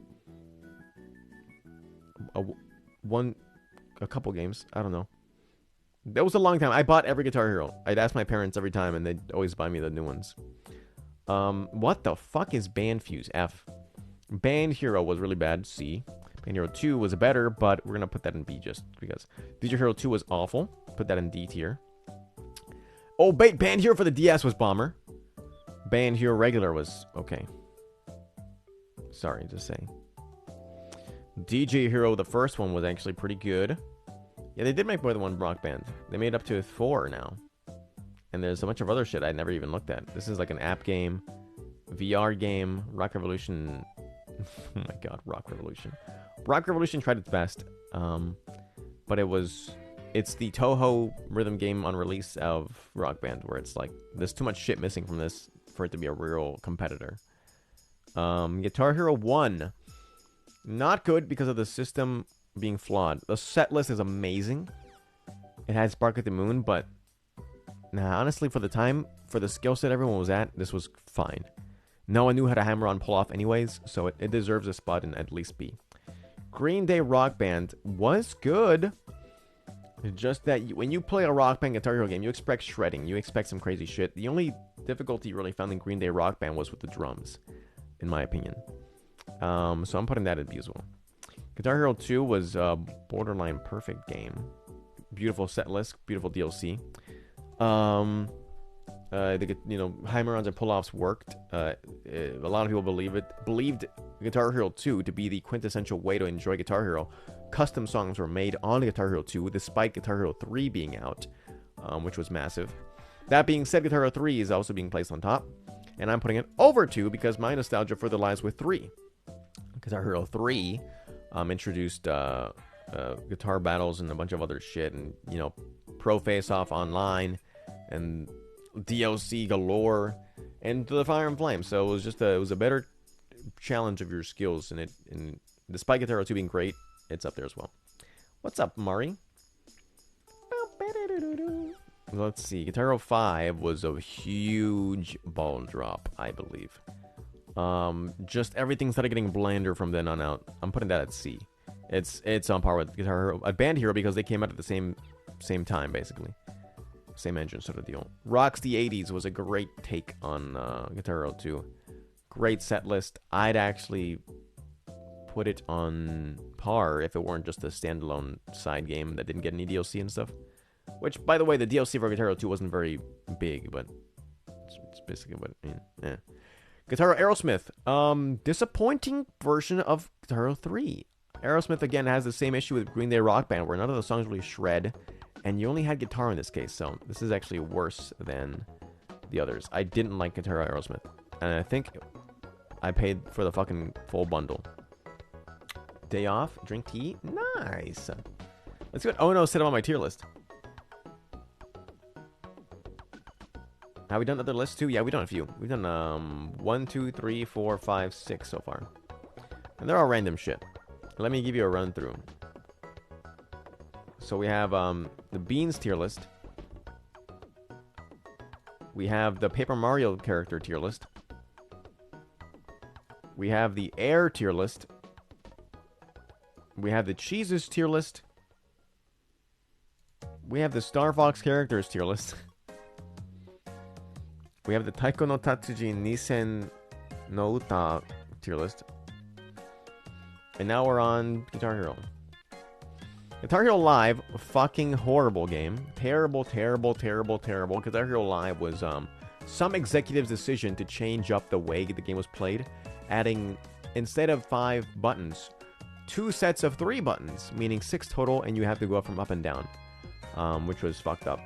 a couple games. I don't know. That was a long time. I bought every Guitar Hero. I'd ask my parents every time, and they'd always buy me the new ones. What the fuck is Band Fuse? F. Band Hero was really bad. C. Band Hero 2 was better, but we're gonna put that in B just because. DJ Hero 2 was awful. Put that in D tier. Oh, Band Hero for the DS was bomber. Band Hero regular was okay. Sorry, just saying. DJ Hero, the first one, was actually pretty good. Yeah, they did make more than one Rock Band. They made up to 4 now. And there's a bunch of other shit I never even looked at. This is like an app game, VR game, Rock Revolution. Oh my god, Rock Revolution. Rock Revolution tried its best. But it's the Toho rhythm game on release of Rock Band, where it's like, there's too much shit missing from this for it to be a real competitor. Guitar Hero 1. Not good because of the system being flawed. The set list is amazing. It had Spark at the Moon, but honestly, for the time, for the skill set everyone was at, this was fine. No one knew how to hammer on pull off anyways, so it deserves a spot in at least B. Green Day Rock Band was good. Just that when you play a Rock Band Guitar Hero game, you expect shredding. You expect some crazy shit. The only difficulty you really found in Green Day Rock Band was with the drums, in my opinion. So I'm putting that at B as well. Guitar Hero 2 was a borderline perfect game. Beautiful set list, beautiful DLC. Hammer-ons and pull-offs worked. A lot of people believed Guitar Hero 2 to be the quintessential way to enjoy Guitar Hero, custom songs were made on Guitar Hero 2, despite Guitar Hero 3 being out, which was massive. That being said, Guitar Hero 3 is also being placed on top, and I'm putting it over 2 because my nostalgia further lies with 3. Guitar Hero 3 introduced guitar battles and a bunch of other shit, and, you know, Pro Face-Off Online, and DLC galore, and the Fire and Flame. So it was just it was a better challenge of your skills, and despite Guitar Hero 2 being great, it's up there as well. What's up, Mari? Let's see. Guitar Hero 5 was a huge ball drop, I believe. Just everything started getting blander from then on out. I'm putting that at C. It's on par with Guitar Hero, Band Hero, because they came out at the same time, basically. Same engine sort of deal. Rocks the 80s was a great take on Guitar Hero 2. Great set list. I'd actually put it on par if it weren't just a standalone side game that didn't get any DLC and stuff. Which, by the way, the DLC for Guitar Hero 2 wasn't very big, but it's basically what I mean. Yeah. Guitar Hero Aerosmith. Disappointing version of Guitar Hero 3. Aerosmith, again, has the same issue with Green Day Rock Band, where none of the songs really shred, and you only had guitar in this case, so this is actually worse than the others. I didn't like Guitar Hero Aerosmith, and I think I paid for the fucking full bundle. Day off, drink tea, nice. Let's see what Oh No said about my tier list. Have we done other lists too? Yeah, we've done a few. We've done 1, 2, 3, 4, 5, 6 so far, and they're all random shit. Let me give you a run through. So we have the Beans tier list. We have the Paper Mario character tier list. We have the Air tier list. We have the Cheeses tier list. We have the Star Fox characters tier list. We have the Taiko no Tatsuji Nisen no Uta tier list. And now we're on Guitar Hero. Guitar Hero Live, fucking horrible game. Terrible, terrible, terrible, terrible. Guitar Hero Live was some executive's decision to change up the way the game was played, adding, instead of 5 buttons, 2 sets of 3 buttons, meaning 6 total, and you have to go up from up and down, which was fucked up.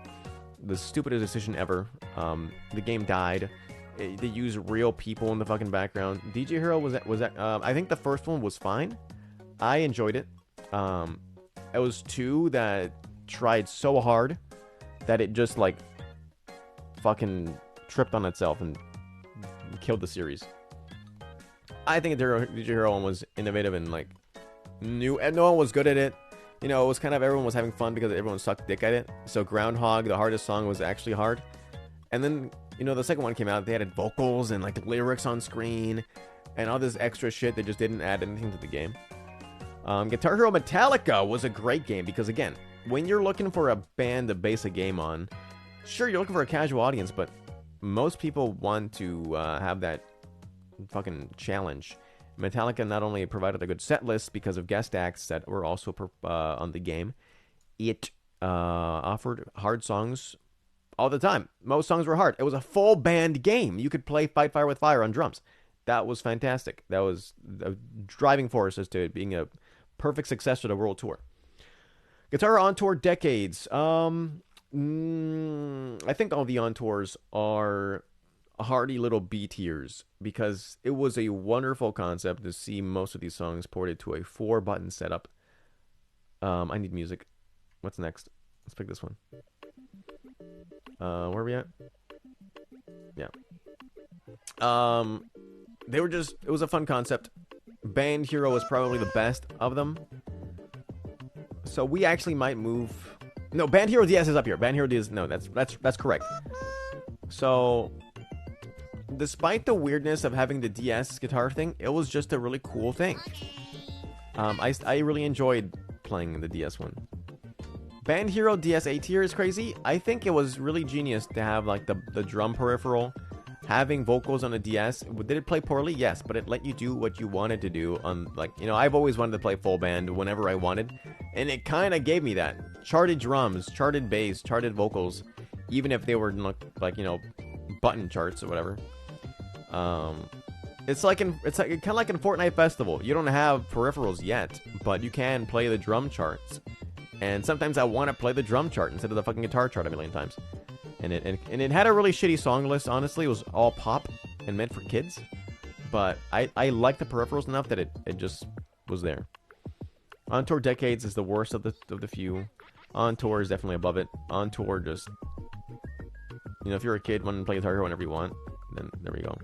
The stupidest decision ever. The game died. They use real people in the fucking background. DJ Hero was that I think the first one was fine. I enjoyed it. It was 2 that tried so hard that it just like fucking tripped on itself and killed the series. I think DJ Hero 1 was innovative and like new, and no one was good at it. You know, it was kind of everyone was having fun because everyone sucked dick at it. So Groundhog, the hardest song, was actually hard. And then, you know, the second one came out, they added vocals and like lyrics on screen and all this extra shit that just didn't add anything to the game. Guitar Hero Metallica was a great game because, again, when you're looking for a band to base a game on, sure, you're looking for a casual audience, but most people want to have that fucking challenge. Metallica not only provided a good set list because of guest acts that were also on the game, it offered hard songs all the time. Most songs were hard. It was a full band game. You could play Fight Fire with Fire on drums. That was fantastic. That was a driving force as to it being a perfect successor to the World Tour. Guitar on Tour Decades. I think all the on tours are hardy little B tiers because it was a wonderful concept to see most of these songs ported to a 4-button setup. I need music. What's next? Let's pick this one. Where are we at? Yeah. They were just, it was a fun concept. Band Hero was probably the best of them. So we actually might move. No, Band Hero DS is up here. Band Hero DS, no, that's correct. So despite the weirdness of having the DS guitar thing, it was just a really cool thing. I really enjoyed playing the DS one. Band Hero DS A tier is crazy. I think it was really genius to have like the drum peripheral, having vocals on a DS. Did it play poorly? Yes, but it let you do what you wanted to do on, like, you know, I've always wanted to play full band whenever I wanted, and it kind of gave me that. Charted drums, charted bass, charted vocals, even if they were like, you know, button charts or whatever. It's kind of like in Fortnite Festival. You don't have peripherals yet, but you can play the drum charts. And sometimes I want to play the drum chart instead of the fucking guitar chart a million times. And it had a really shitty song list, honestly. It was all pop and meant for kids. But I like the peripherals enough that it just was there. On Tour Decades is the worst of the few. On Tour is definitely above it. On Tour just... You know, if you're a kid, want to play Guitar Hero whenever you want, then there we go.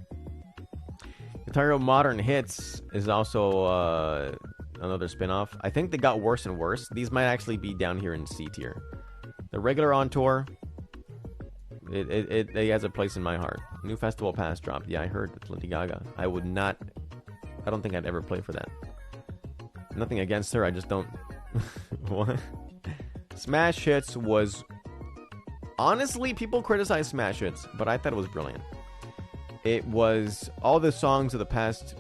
Guitar Hero Modern Hits is also another spin-off. I think they got worse and worse. These might actually be down here in C tier. The regular On Tour, it has a place in my heart. New Festival Pass dropped. Yeah, I heard it's Lady Gaga. I don't think I'd ever play for that. Nothing against her, I just don't... What? Smash Hits was... Honestly, people criticize Smash Hits, but I thought it was brilliant. It was all the songs of the past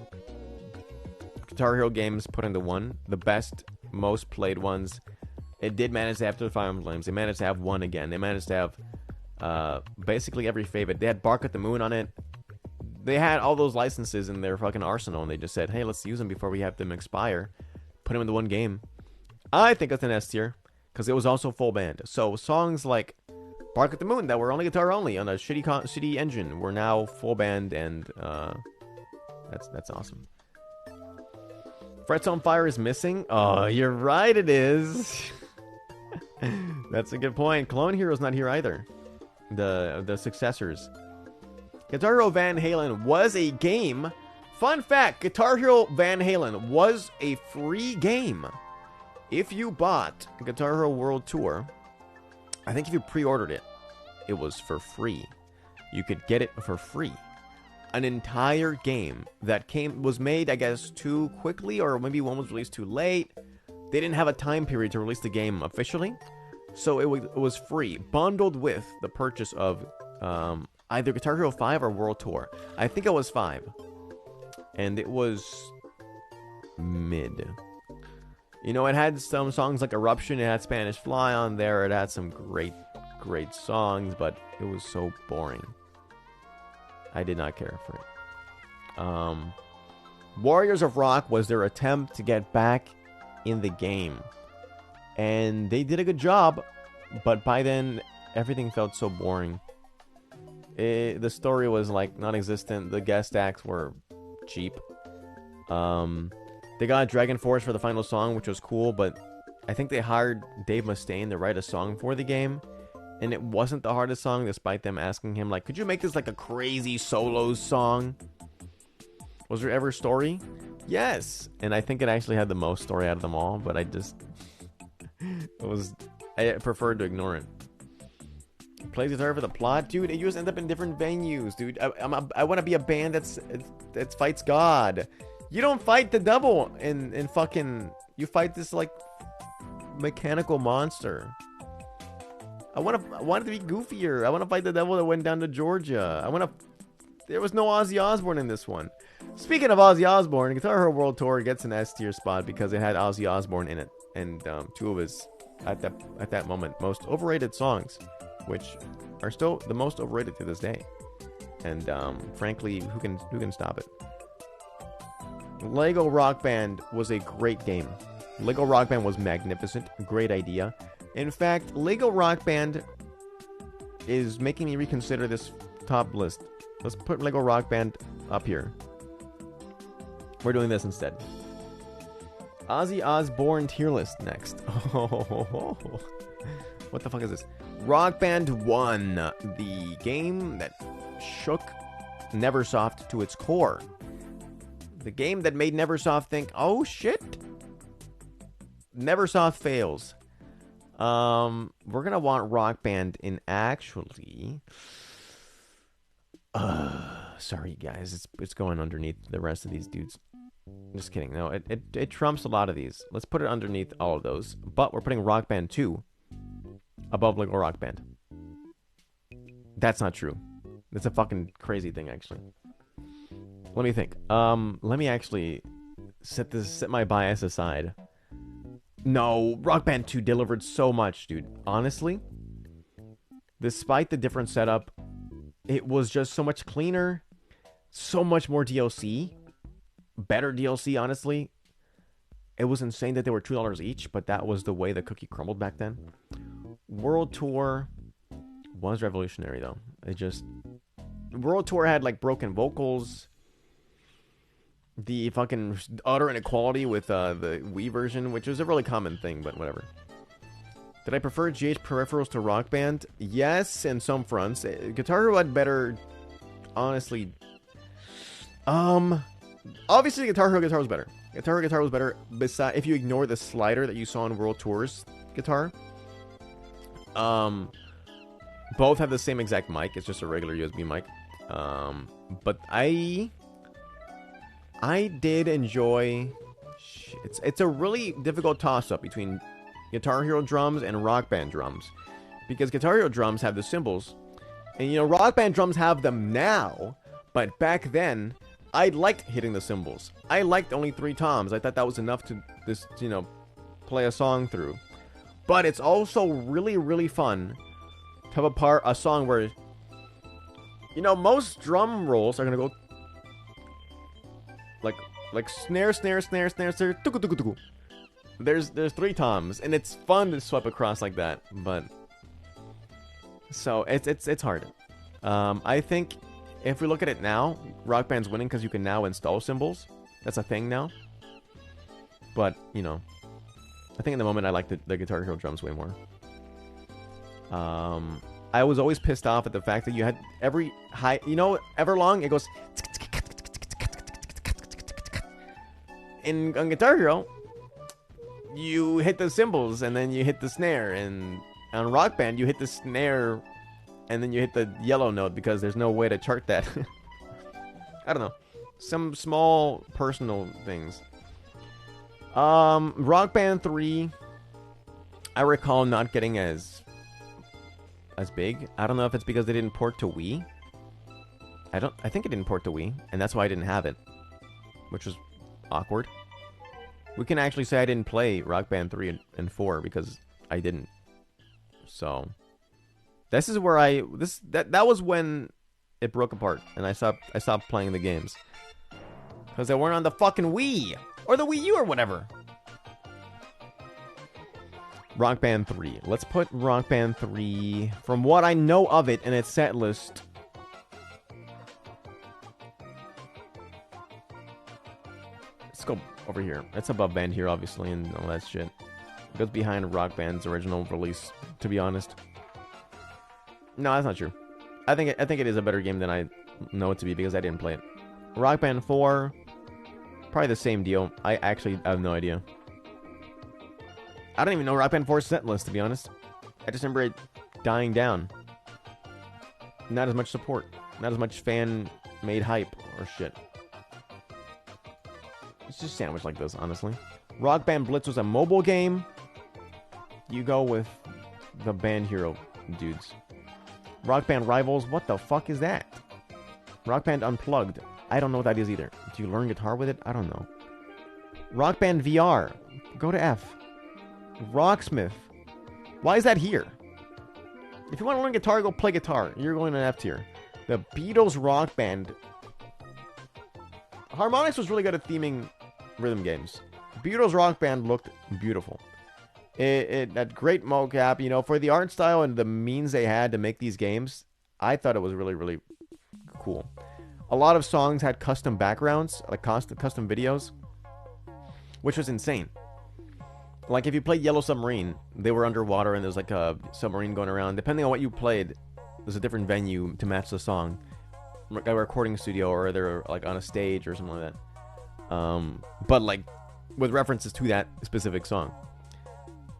Guitar Hero games put into one. The best, most played ones. It did manage to have the Fire Emblems. They managed to have one again. They managed to have basically every favorite. They had Bark at the Moon on it. They had all those licenses in their fucking arsenal, and they just said, hey, let's use them before we have them expire. Put them into one game. I think it's an S tier, because it was also full band. So songs like Bark at the Moon that were only guitar only on a shitty engine were now full band, and that's awesome. Frets on Fire is missing. Oh, you're right, it is. That's a good point. Clone Hero's not here either. The successors. Guitar Hero Van Halen was a game. Fun fact: Guitar Hero Van Halen was a free game. If you bought Guitar Hero World Tour, I think if you pre-ordered it, it was for free. You could get it for free. An entire game that was made, I guess, too quickly, or maybe one was released too late. They didn't have a time period to release the game officially, so it was free, bundled with the purchase of either Guitar Hero 5 or World Tour. I think it was 5, and it was mid. You know, it had some songs like Eruption, it had Spanish Fly on there, it had some great songs, but it was so boring. I did not care for it. Warriors of Rock was their attempt to get back in the game. And they did a good job, but by then, everything felt so boring. The story was, like, non-existent. The guest acts were cheap. They got Dragon Force for the final song, which was cool, but I think they hired Dave Mustaine to write a song for the game, and it wasn't the hardest song, despite them asking him, like, could you make this like a crazy solo song? Was there ever story? Yes, and I think it actually had the most story out of them all, but I preferred to ignore it. Plays guitar for the plot, dude. You just end up in different venues, dude. I want to be a band that fights God. You don't fight the devil in fucking... You fight this, like, mechanical monster. I want it to be goofier. I want to fight the devil that went down to Georgia. There was no Ozzy Osbourne in this one. Speaking of Ozzy Osbourne, Guitar Hero World Tour gets an S tier spot because it had Ozzy Osbourne in it. And two of his, at that moment, most overrated songs, which are still the most overrated to this day. And frankly, who can stop it? Lego Rock Band was a great game. Lego Rock Band was magnificent. Great idea. In fact, Lego Rock Band is making me reconsider this top list. Let's put Lego Rock Band up here. We're doing this instead. Ozzy Osbourne tier list next. Oh, what the fuck is this? Rock Band 1, the game that shook Neversoft to its core. The game that made Neversoft think, oh shit, Neversoft fails. We're gonna want Rock Band in actually. Sorry guys, it's going underneath the rest of these dudes. Just kidding. No, it trumps a lot of these. Let's put it underneath all of those. But we're putting Rock Band 2 above Lego Rock Band. That's not true. That's a fucking crazy thing, actually. Let me think. Let me actually set my bias aside. No, Rock Band 2 delivered so much, dude. Honestly, despite the different setup, it was just so much cleaner. So much more DLC, better DLC, honestly. It was insane that they were $2 each, but that was the way the cookie crumbled back then. World Tour was revolutionary though. It just World Tour had like broken vocals, the fucking utter inequality with the Wii version, which was a really common thing, but whatever. Did I prefer GH peripherals to Rock Band? Yes, in some fronts. Guitar Hero had better, honestly. Obviously Guitar Hero was better. Guitar Hero was better. Besides, if you ignore the slider that you saw in World Tour's guitar, both have the same exact mic. It's just a regular USB mic. But I did enjoy. It's a really difficult toss up between Guitar Hero drums and Rock Band drums, because Guitar Hero drums have the cymbals, and you know Rock Band drums have them now, but back then I liked hitting the cymbals. I liked only 3 toms. I thought that was enough to just, you know, play a song through. But it's also really, really fun to have a song where, you know, most drum rolls are gonna go like snare, snare, snare, snare, snare, tuku, tuku, tuku. There's 3 toms, and it's fun to swipe across like that. But so it's hard. I think if we look at it now, Rock Band's winning because you can now install cymbals. That's a thing now. But, you know, I think in the moment I like the Guitar Hero drums way more. I was always pissed off at the fact that you had every high, you know, Everlong, it goes. On Guitar Hero, you hit the cymbals and then you hit the snare, and on Rock Band you hit the snare and then you hit the yellow note because there's no way to chart that. I don't know. Some small personal things. Rock Band 3, I recall not getting as big. I don't know if it's because they didn't port to Wii. I think it didn't port to Wii, and that's why I didn't have it, which was awkward. We can actually say I didn't play Rock Band 3 and 4 because I didn't. So this is where that was when it broke apart, and I stopped playing the games because they weren't on the fucking Wii or the Wii U or whatever. Rock Band 3. Let's put Rock Band 3 from what I know of it in its set list. Let's go over here. It's above Band here, obviously, and all that shit. It goes behind Rock Band's original release, to be honest. No, that's not true. I think it is a better game than I know it to be because I didn't play it. Rock Band 4, probably the same deal. I actually have no idea. I don't even know Rock Band 4's set list, to be honest. I just remember it dying down. Not as much support. Not as much fan-made hype or shit. It's just sandwiched like this, honestly. Rock Band Blitz was a mobile game. You go with the Band Hero dudes. Rock Band Rivals, what the fuck is that? Rock Band Unplugged. I don't know what that is either. Do you learn guitar with it? I don't know. Rock Band VR. Go to F. Rocksmith. Why is that here? If you want to learn guitar, go play guitar. You're going to F tier. The Beatles Rock Band. Harmonix was really good at theming rhythm games. Beatles Rock Band looked beautiful. It had great mocap, you know, for the art style and the means they had to make these games. I thought it was really, really cool. A lot of songs had custom backgrounds, like custom videos, which was insane. Like if you played Yellow Submarine, they were underwater and there's like a submarine going around. Depending on what you played, there's a different venue to match the song. Like a recording studio, or they're like on a stage or something like that. But like with references to that specific song.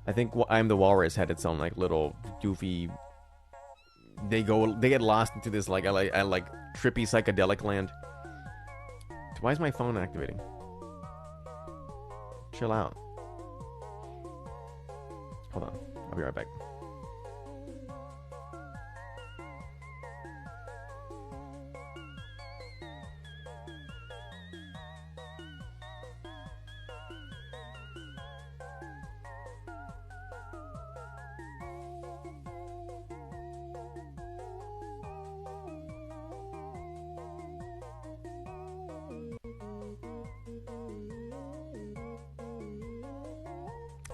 I think I'm the Walrus had its own like little goofy. They get lost into this like trippy psychedelic land. Why is my phone activating? Chill out. Hold on, I'll be right back.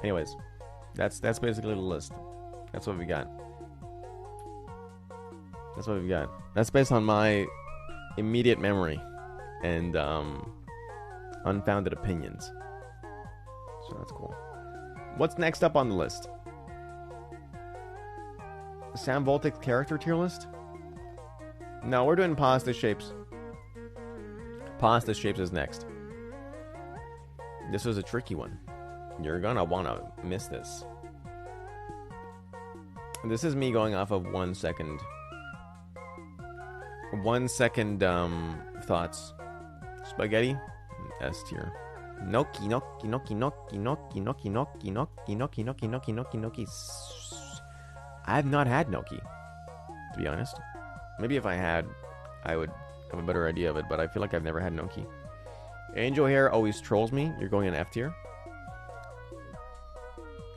Anyways, that's basically the list. That's what we got. That's what we got. That's based on my immediate memory and unfounded opinions. So that's cool. What's next up on the list? Sam Voltic's character tier list? No, we're doing pasta shapes. Pasta shapes is next. This was a tricky one. You're gonna wanna miss this. This is me going off of 1 second. 1 second thoughts. Spaghetti, S tier. Gnocchi, gnocchi, gnocchi, gnocchi, gnocchi, gnocchi, gnocchi, gnocchi, gnocchi, gnocchi, gnocchi, gnocchi, gnocchi. I have not had gnocchi, to be honest. Maybe if I had, I would have a better idea of it, but I feel like I've never had gnocchi. Angel Hair always trolls me. You're going in F tier.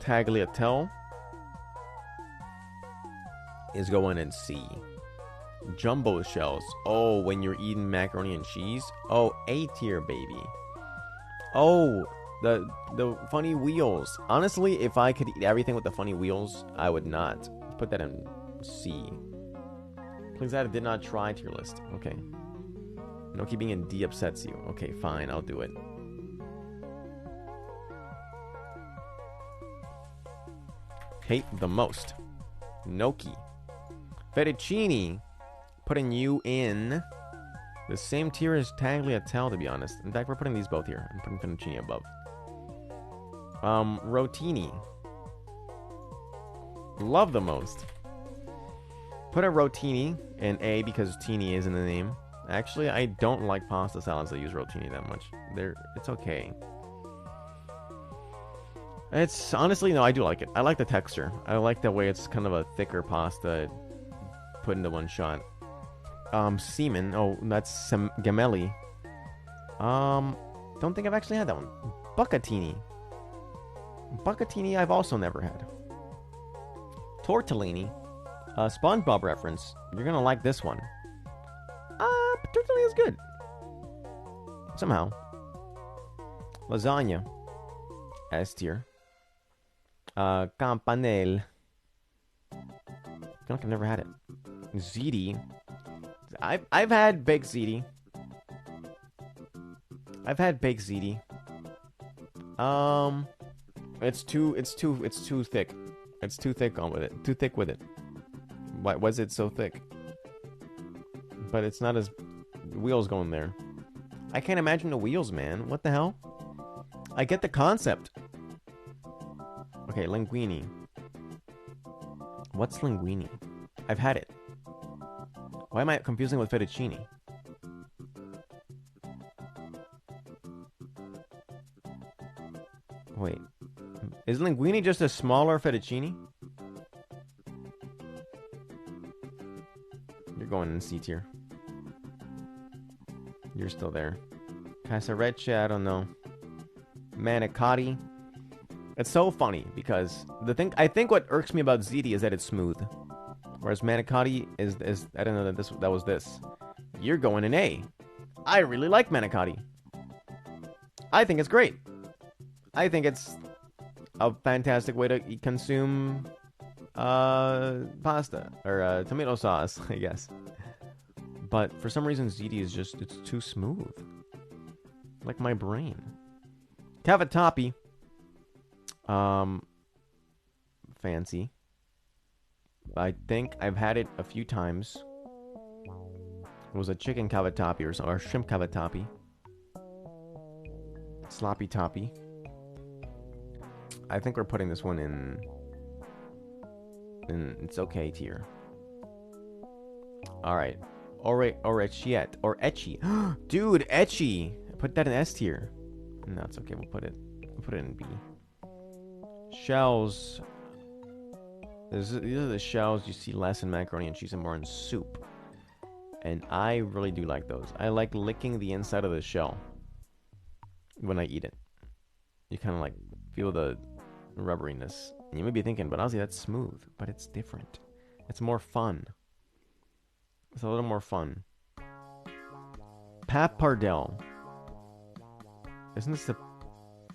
Tagliatelle is going in C. Jumbo shells. Oh, when you're eating macaroni and cheese. Oh, A tier, baby. Oh, the funny wheels. Honestly, if I could eat everything with the funny wheels, I would not. Put that in C. Please add a did not try tier list. Okay. Gnocchi being in D upsets you. Okay, fine, I'll do it. Hate the most. Gnocchi. Fettuccine. Putting you in the same tier as Tagliatelle, to be honest. In fact, we're putting these both here. I'm putting fettuccine above. Rotini. Love the most. Put a rotini in A because teeny is in the name. Actually, I don't like pasta salads that use rotini that much. It's okay. It's honestly, no, I do like it. I like the texture. I like the way it's kind of a thicker pasta put into one shot. Semen. Oh, that's gemelli. Don't think I've actually had that one. Bucatini. Bucatini I've also never had. Tortellini. SpongeBob reference. You're gonna like this one. But tortellini is good. Somehow. Lasagna. S tier. Campanelle. I feel like I've never had it. Ziti. I've had baked ziti. I've had baked ziti. It's too thick. It's too thick on with it. Too thick with it. Why was it so thick? But it's not as wheels going there. I can't imagine the wheels, man. What the hell? I get the concept. Okay, linguine. What's linguine? I've had it. Why am I confusing with fettuccine? Wait. Is linguine just a smaller fettuccine? You're going in C tier. You're still there. Casarecce, I don't know. Manicotti. It's so funny because I think what irks me about ziti is that it's smooth. Whereas manicotti is I don't know that was this. You're going in A. I really like manicotti. I think it's great. I think it's a fantastic way to consume pasta or tomato sauce, I guess. But for some reason ziti is just it's too smooth. Like my brain. Cavatappi. Fancy. I think I've had it a few times. It was a chicken cavatappi or shrimp cavatappi. Sloppy toppy. I think we're putting this one in it's okay tier. Alright. Orecchiette. Or etchy. Dude, etchy. Put that in S tier. No, it's okay. We'll put it in B. Shells. These are the shells you see less in macaroni and cheese and more in soup. And I really do like those. I like licking the inside of the shell when I eat it. You kind of like feel the rubberiness. And you may be thinking, but honestly, that's smooth. But it's different. It's more fun. It's a little more fun. Pappardelle. Isn't this the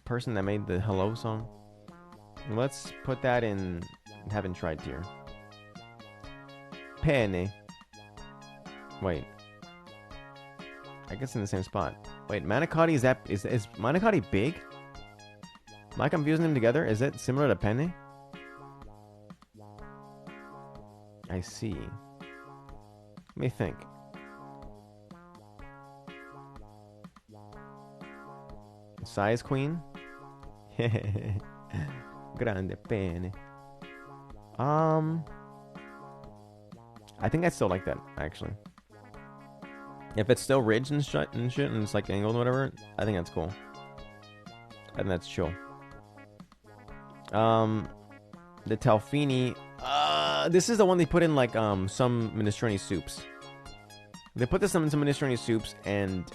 person that made the Hello song? Let's put that in haven't tried tier. Penne. Wait. I guess in the same spot. Wait, manicotti is manicotti big? Am I confusing them together? Is it similar to penne? I see. Let me think. Size queen? Grande penne. I think I still like that, actually. If it's still ridged and shit and it's like angled and whatever, I think that's cool. I think that's chill. The Talfini, this is the one they put in like some minestrone soups. They put this in some minestrone soups, and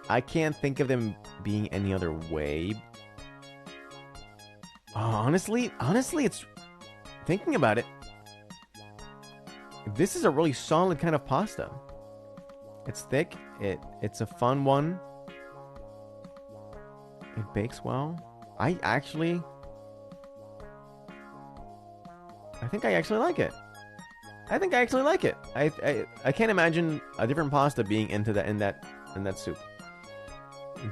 I can't think of them being any other way. Honestly, it's thinking about it. This is a really solid kind of pasta. It's thick. It's a fun one. It bakes well. I think I actually like it. I can't imagine a different pasta being in that soup.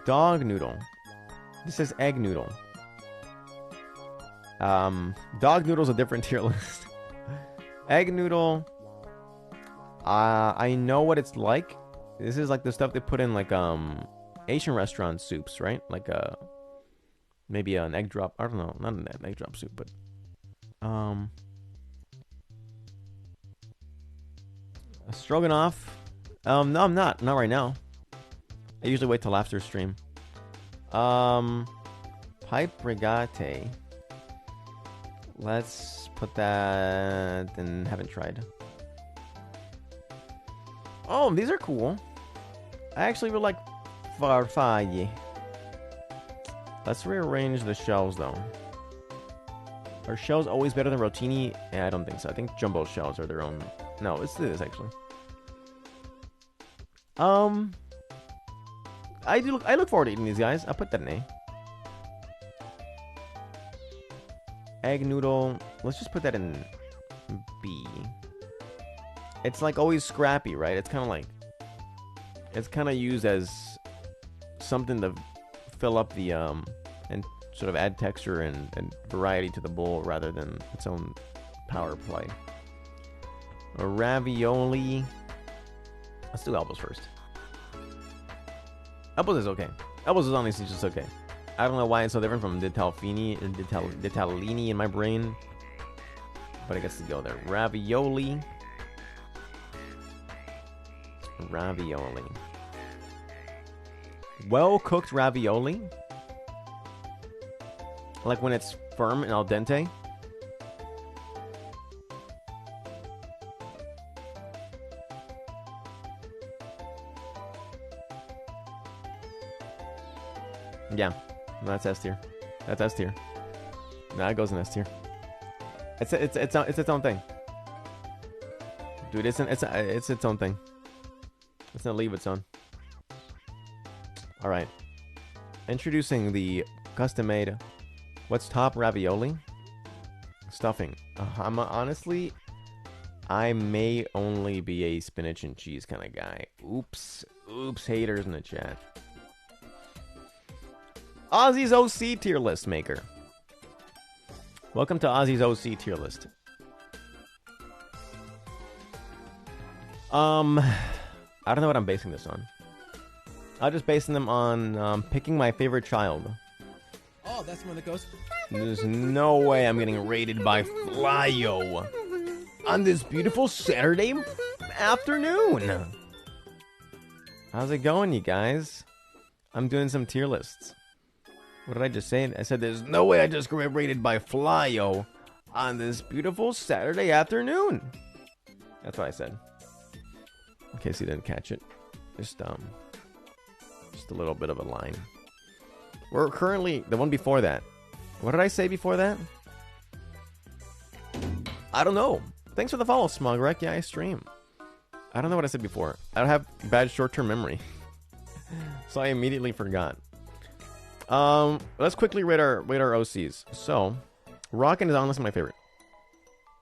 Dog noodle. This is egg noodle. Dog noodle's a different tier list. Egg noodle. I know what it's like. This is like the stuff they put in like Asian restaurant soups, right? Like maybe an egg drop. I don't know, not an egg drop soup, but a stroganoff. No, I'm not right now. I usually wait till after stream. Pipe regate. Let's put that in haven't tried. Oh, these are cool. I actually would like farfalle. Let's rearrange the shells though. Are shells always better than rotini? Yeah, I don't think so. I think jumbo shells are their own. No, let's do this actually. I look forward to eating these guys. I'll put that in A. Egg noodle. Let's just put that in B. It's like always scrappy, right? It's kind of used as something to fill up the and sort of add texture and variety to the bowl rather than its own power play. A ravioli. Let's do elbows first. Elbows is okay. Elbows is honestly just okay. I don't know why it's so different from the Talfini and the Tallini in my brain, but I guess to go there. Ravioli. Ravioli. Well cooked ravioli. Like when it's firm and al dente. Yeah, no, that's S tier. That's S tier. No, it goes in S tier. It's its own thing, dude. It's its own thing. Let's not leave its own. All right. Introducing the custom-made what's top ravioli stuffing. Honestly, I may only be a spinach and cheese kind of guy. Oops, haters in the chat. Ozzy's OC tier list maker. Welcome to Ozzy's OC tier list. I don't know what I'm basing this on. I'm just basing them on picking my favorite child. Oh, that's one that goes. There's no way I'm getting rated by Flyo on this beautiful Saturday afternoon. How's it going, you guys? I'm doing some tier lists. What did I just say? I said there's no way I just got rated by Flyo on this beautiful Saturday afternoon. That's what I said. In case you didn't catch it. Just a little bit of a line. We're currently the one before that. What did I say before that? I don't know. Thanks for the follow, Smogrek. Yeah, I stream. I don't know what I said before. I don't have bad short-term memory. So I immediately forgot. Let's quickly rate our OCs. So, Rockin' is honestly my favorite.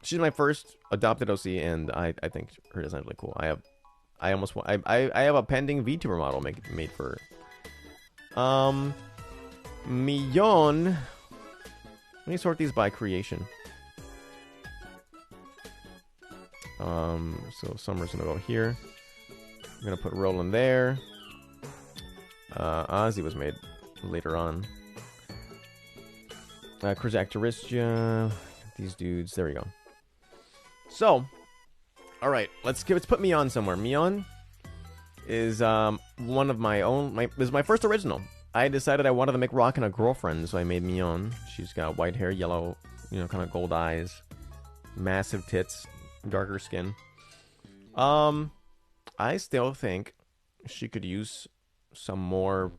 She's my first adopted OC, and I think her design is really cool. I have a pending VTuber model made for her. Millon. Let me sort these by creation. So Summer's gonna go here. I'm gonna put Roland there. Ozzy was made later on. Crisactoristia. These dudes. There we go. So, all right. Let's put Mion somewhere. Mion is one of my own. This is my first original. I decided I wanted to make Rockin' a girlfriend, so I made Mion. She's got white hair, yellow, kind of gold eyes, massive tits, darker skin. I still think she could use some more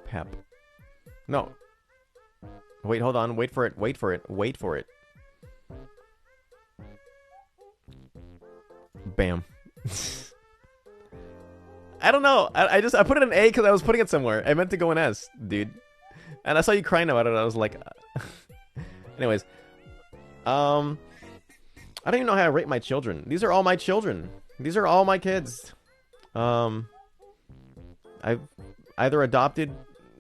pep. No. Wait, hold on. Wait for it. Wait for it. Wait for it. Bam. I don't know. I put it in A because I was putting it somewhere. I meant to go in S, dude. And I saw you crying about it. I was like, anyways. I don't even know how to rate my children. These are all my children. These are all my kids. I've either adopted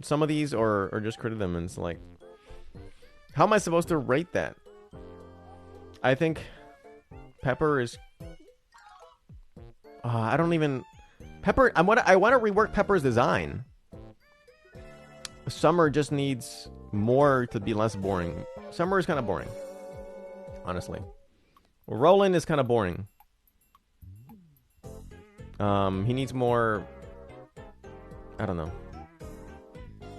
some of these or just created them, and it's like, how am I supposed to rate that? I think Pepper is. I don't even. Pepper. I want to rework Pepper's design. Summer just needs more to be less boring. Summer is kind of boring, honestly. Roland is kind of boring. He needs more. I don't know.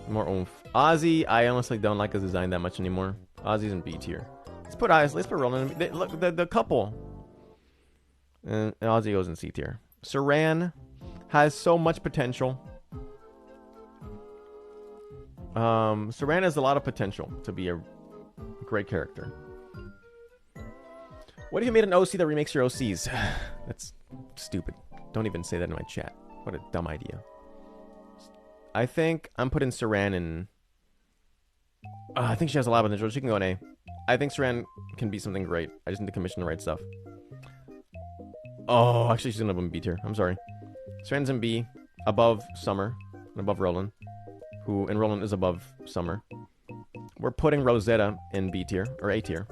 More oomph. Ozzy, I honestly don't like his design that much anymore. Ozzy's in B tier. Let's put Roland in. Look, the couple. And Ozzy goes in C tier. Saran has so much potential. Saran has a lot of potential to be a great character. What if you made an OC that remakes your OCs? That's stupid. Don't even say that in my chat. What a dumb idea. I think I'm putting Saran in. I think she has a lot of potential. She can go in A. I think Saran can be something great. I just need to commission the right stuff. Oh, actually, she's gonna be in B tier. I'm sorry. Saran's in B, above Summer, and above Roland. And Roland is above Summer. We're putting Rosetta in B tier, or A tier.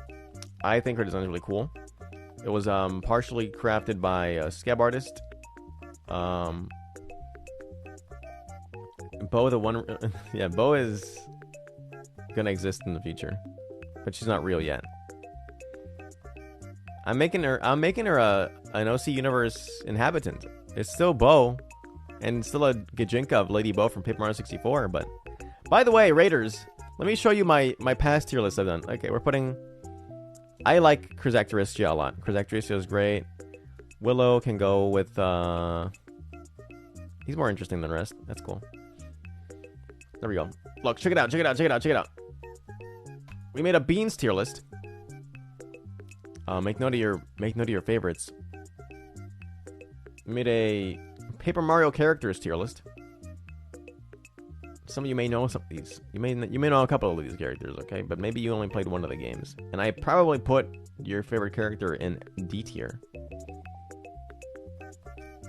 I think her design is really cool. It was partially crafted by a scab artist. Bo, the one, yeah, Bo is gonna exist in the future, but she's not real yet. I'm making her an OC Universe inhabitant. It's still Bo, and still a Gajinka of Lady Bo from Paper Mario 64. But by the way, Raiders, let me show you my past tier list I've done. Okay, we're putting. I like Crisactoristia a lot. Crisactoristia is great. Willow can go with. He's more interesting than the rest. That's cool. There we go. Look, check it out. Check it out. Check it out. Check it out. We made a beans tier list. Make note of your favorites. We made a Paper Mario characters tier list. Some of you may know some of these. You may know a couple of these characters, okay? But maybe you only played one of the games. And I probably put your favorite character in D tier.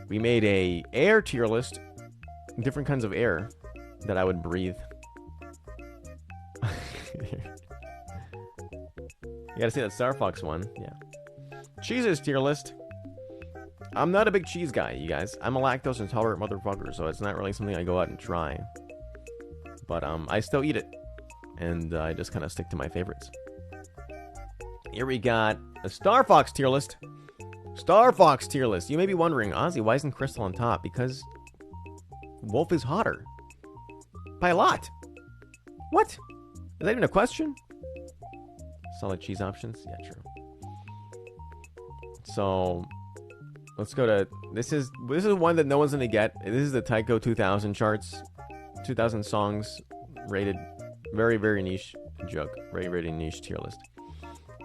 We made a air tier list. Different kinds of air that I would breathe. You gotta see that Star Fox one. Yeah. Cheeses tier list. I'm not a big cheese guy, you guys. I'm a lactose intolerant motherfucker, so it's not really something I go out and try. But I still eat it. And I just kind of stick to my favorites. Here we got a Star Fox tier list. Star Fox tier list. You may be wondering, Ozzy, why isn't Crystal on top? Because Wolf is hotter. By a lot. What? Is that even a question? Solid cheese options? Yeah, true. So, let's go to... This is one that no one's going to get. This is the Taiko 2000 charts. 2000 songs rated. Very, very niche joke. Very, very niche tier list.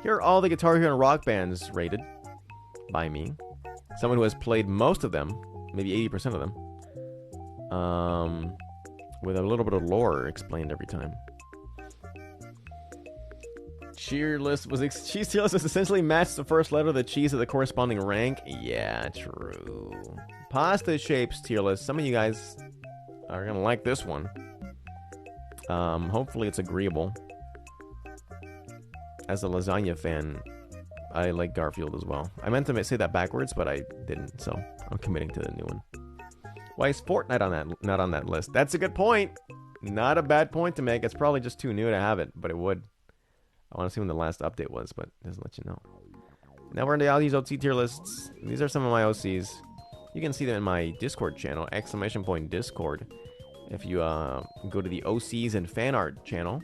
Here are all the Guitar Hero and rock bands rated by me. Someone who has played most of them. Maybe 80% of them. With a little bit of lore explained every time. Cheese tier list is essentially matched the first letter of the cheese of the corresponding rank. Yeah, true. Pasta shapes tier list. Some of you guys are gonna like this one. Hopefully it's agreeable. As a lasagna fan, I like Garfield as well. I meant to say that backwards, but I didn't, so I'm committing to the new one. Why is Fortnite not on that list? That's a good point. Not a bad point to make. It's probably just too new to have it, but it would. I want to see when the last update was, but it doesn't let you know. Now we're into all these OC tier lists. These are some of my OCs. You can see them in my Discord channel, !Discord. If you go to the OCs and fan art channel,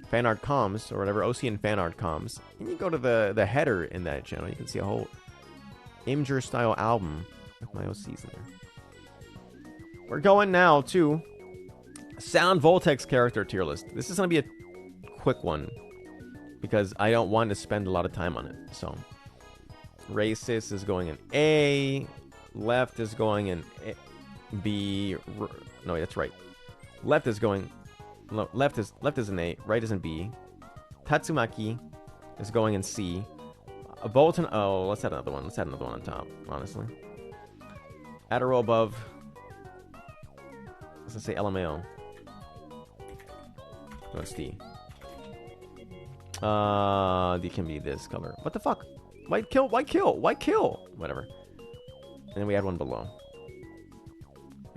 fan art comms, or whatever, OC and fan art comms, and you go to the header in that channel, you can see a whole Imgur style album with my OCs in there. We're going now to Sound Voltex character tier list. This is going to be a quick one because I don't want to spend a lot of time on it. So, racist is going in A, left is going in B. No, that's right. Left is going. No, left is in A. Right is in B. Tatsumaki is going in C. Bolton. Oh, let's add another one. Let's add another one on top. Honestly, add a row above. Let's say LMAO. No, it's D. D can be this color. What the fuck? White kill. Whatever. And then we add one below.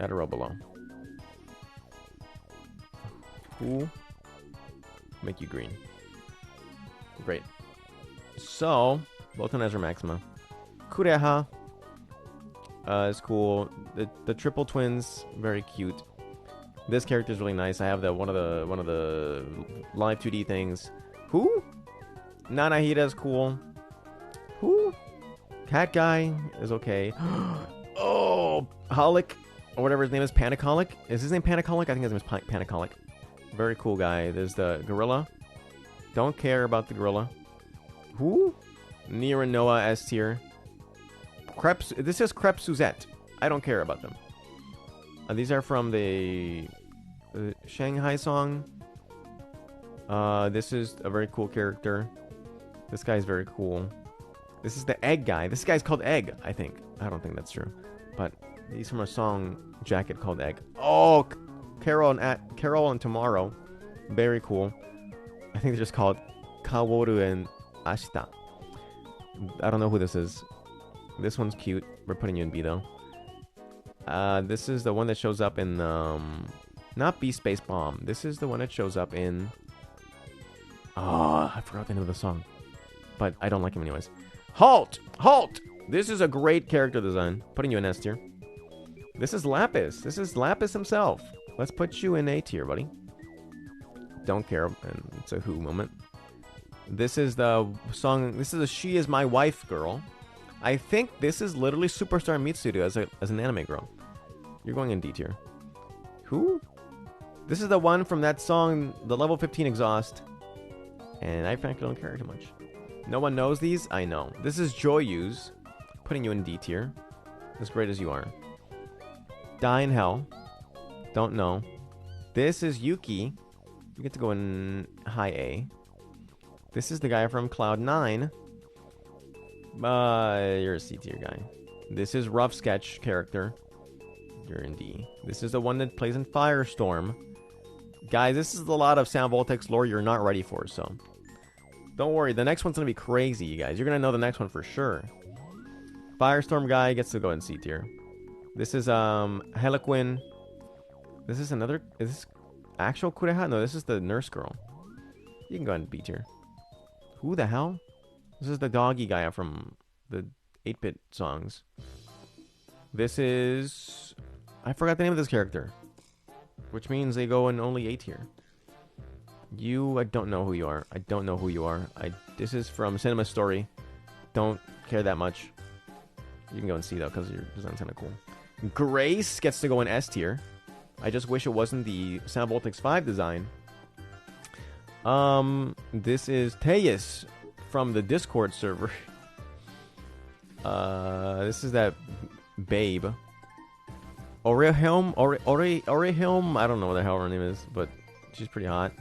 Add a row below. Who make you green? Great. So, Bolton Ezra Maxima. Kureha is cool. The triple twins, very cute. This character is really nice. I have the one of the live 2D things. Who? Nanahida is cool. Who? Cat guy is okay. Oh, Holic, or whatever his name is, Panicolic. Is his name Panicolic? I think his name is Panicolic. Very cool guy. There's the gorilla. Don't care about the gorilla. Who? Nier and Noah S tier. This is Crêpe Suzette. I don't care about them. These are from the Shanghai song. This is a very cool character. This guy's very cool. This is the Egg guy. This guy's called Egg, I think. I don't think that's true. But he's from a song jacket called Egg. Oh, Carol and Tomorrow. Very cool. I think they're just called Kaworu and Ashita. I don't know who this is. This one's cute. We're putting you in B though. This is the one that shows up in not B Space Bomb. This is the one that shows up in I forgot the name of the song. But I don't like him anyways. Halt! This is a great character design. Putting you in S tier. This is Lapis. This is Lapis himself. Let's put you in A tier, buddy. Don't care. And it's a Who moment. This is the song. This is a She Is My Wife girl. I think this is literally Superstar Mitsudo as an anime girl. You're going in D tier. Who? This is the one from that song, the level 15 exhaust. And I frankly don't care too much. No one knows these? I know. This is Joyuse. Putting you in D tier. As great as you are. Die in Hell. Don't know. This is Yuki. You get to go in high A. This is the guy from Cloud9. You're a C tier guy. This is Rough Sketch character. You're in D. This is the one that plays in Firestorm. Guys, this is a lot of Sound Voltex lore you're not ready for, so don't worry. The next one's going to be crazy, you guys. You're going to know the next one for sure. Firestorm guy gets to go in C tier. This is Heliquin. This is another... Is this actual Kureha? No, this is the nurse girl. You can go in B tier. Who the hell? This is the doggy guy from the 8-bit songs. This is... I forgot the name of this character. Which means they go in only A tier. I don't know who you are. I don't know who you are. This is from Cinema Story. Don't care that much. You can go and see though, because your design's kind of cool. Grace gets to go in S tier. I just wish it wasn't the Sound Voltex 5 design. This is Teus from the Discord server. This is that babe. Orihilm? I don't know what the hell her name is, but she's pretty hot.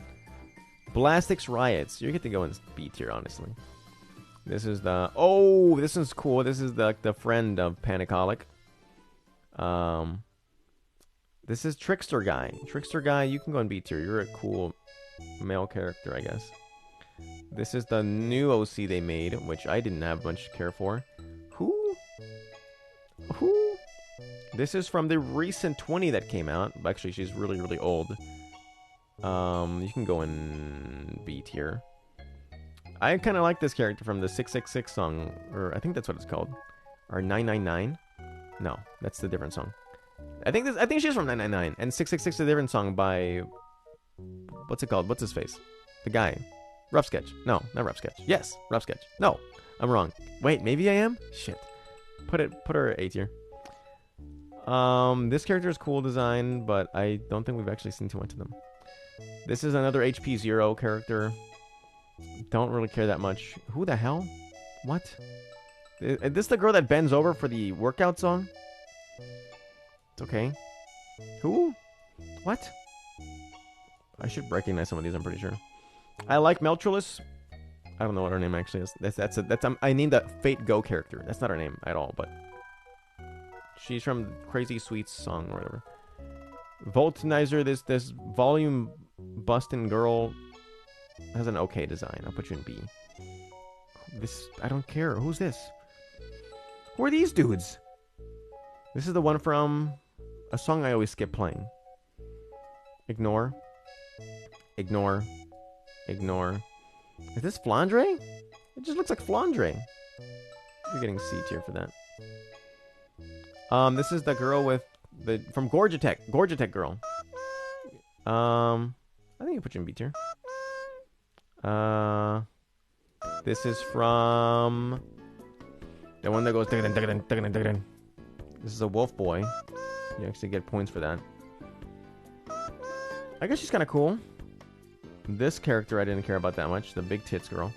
Blastix Riots. You get to go in B tier, honestly. This is the... Oh, this is cool. This is the friend of Panicolic. This is Trickster Guy. Trickster Guy, you can go in B tier. You're a cool male character, I guess. This is the new OC they made, which I didn't have much to care for. Who? This is from the recent 20 that came out. Actually, she's really, really old. You can go in B tier. I kind of like this character from the 666 song, or I think that's what it's called, or 999. No, that's the different song. I think she's from 999, and 666 is a different song by, what's it called? What's his face? The guy, Rough Sketch. No, not Rough Sketch. Yes, Rough Sketch. No, I'm wrong. Wait, maybe I am. Shit. Put her A tier. This character is cool design, but I don't think we've actually seen too much of them. This is another HP 0 character. Don't really care that much. Who the hell? What? Is this the girl that bends over for the workout song? It's okay. Who? What? I should recognize some of these, I'm pretty sure. I like Meltrulus. I don't know what her name actually is. I named a Fate Go character. That's not her name at all, but she's from Crazy Sweets song or whatever. Voltinizer, this volume busting girl has an okay design. I'll put you in B. This, I don't care. Who's this? Who are these dudes? This is the one from a song I always skip playing. Ignore. Ignore. Ignore. Is this Flandre? It just looks like Flandre. You're getting C tier for that. This is the girl with the from Gorgatech. Gorgatech girl. I think I put you in B tier. This is from the one that goes. This is a wolf boy. You actually get points for that. I guess she's kind of cool. This character I didn't care about that much. The big tits girl.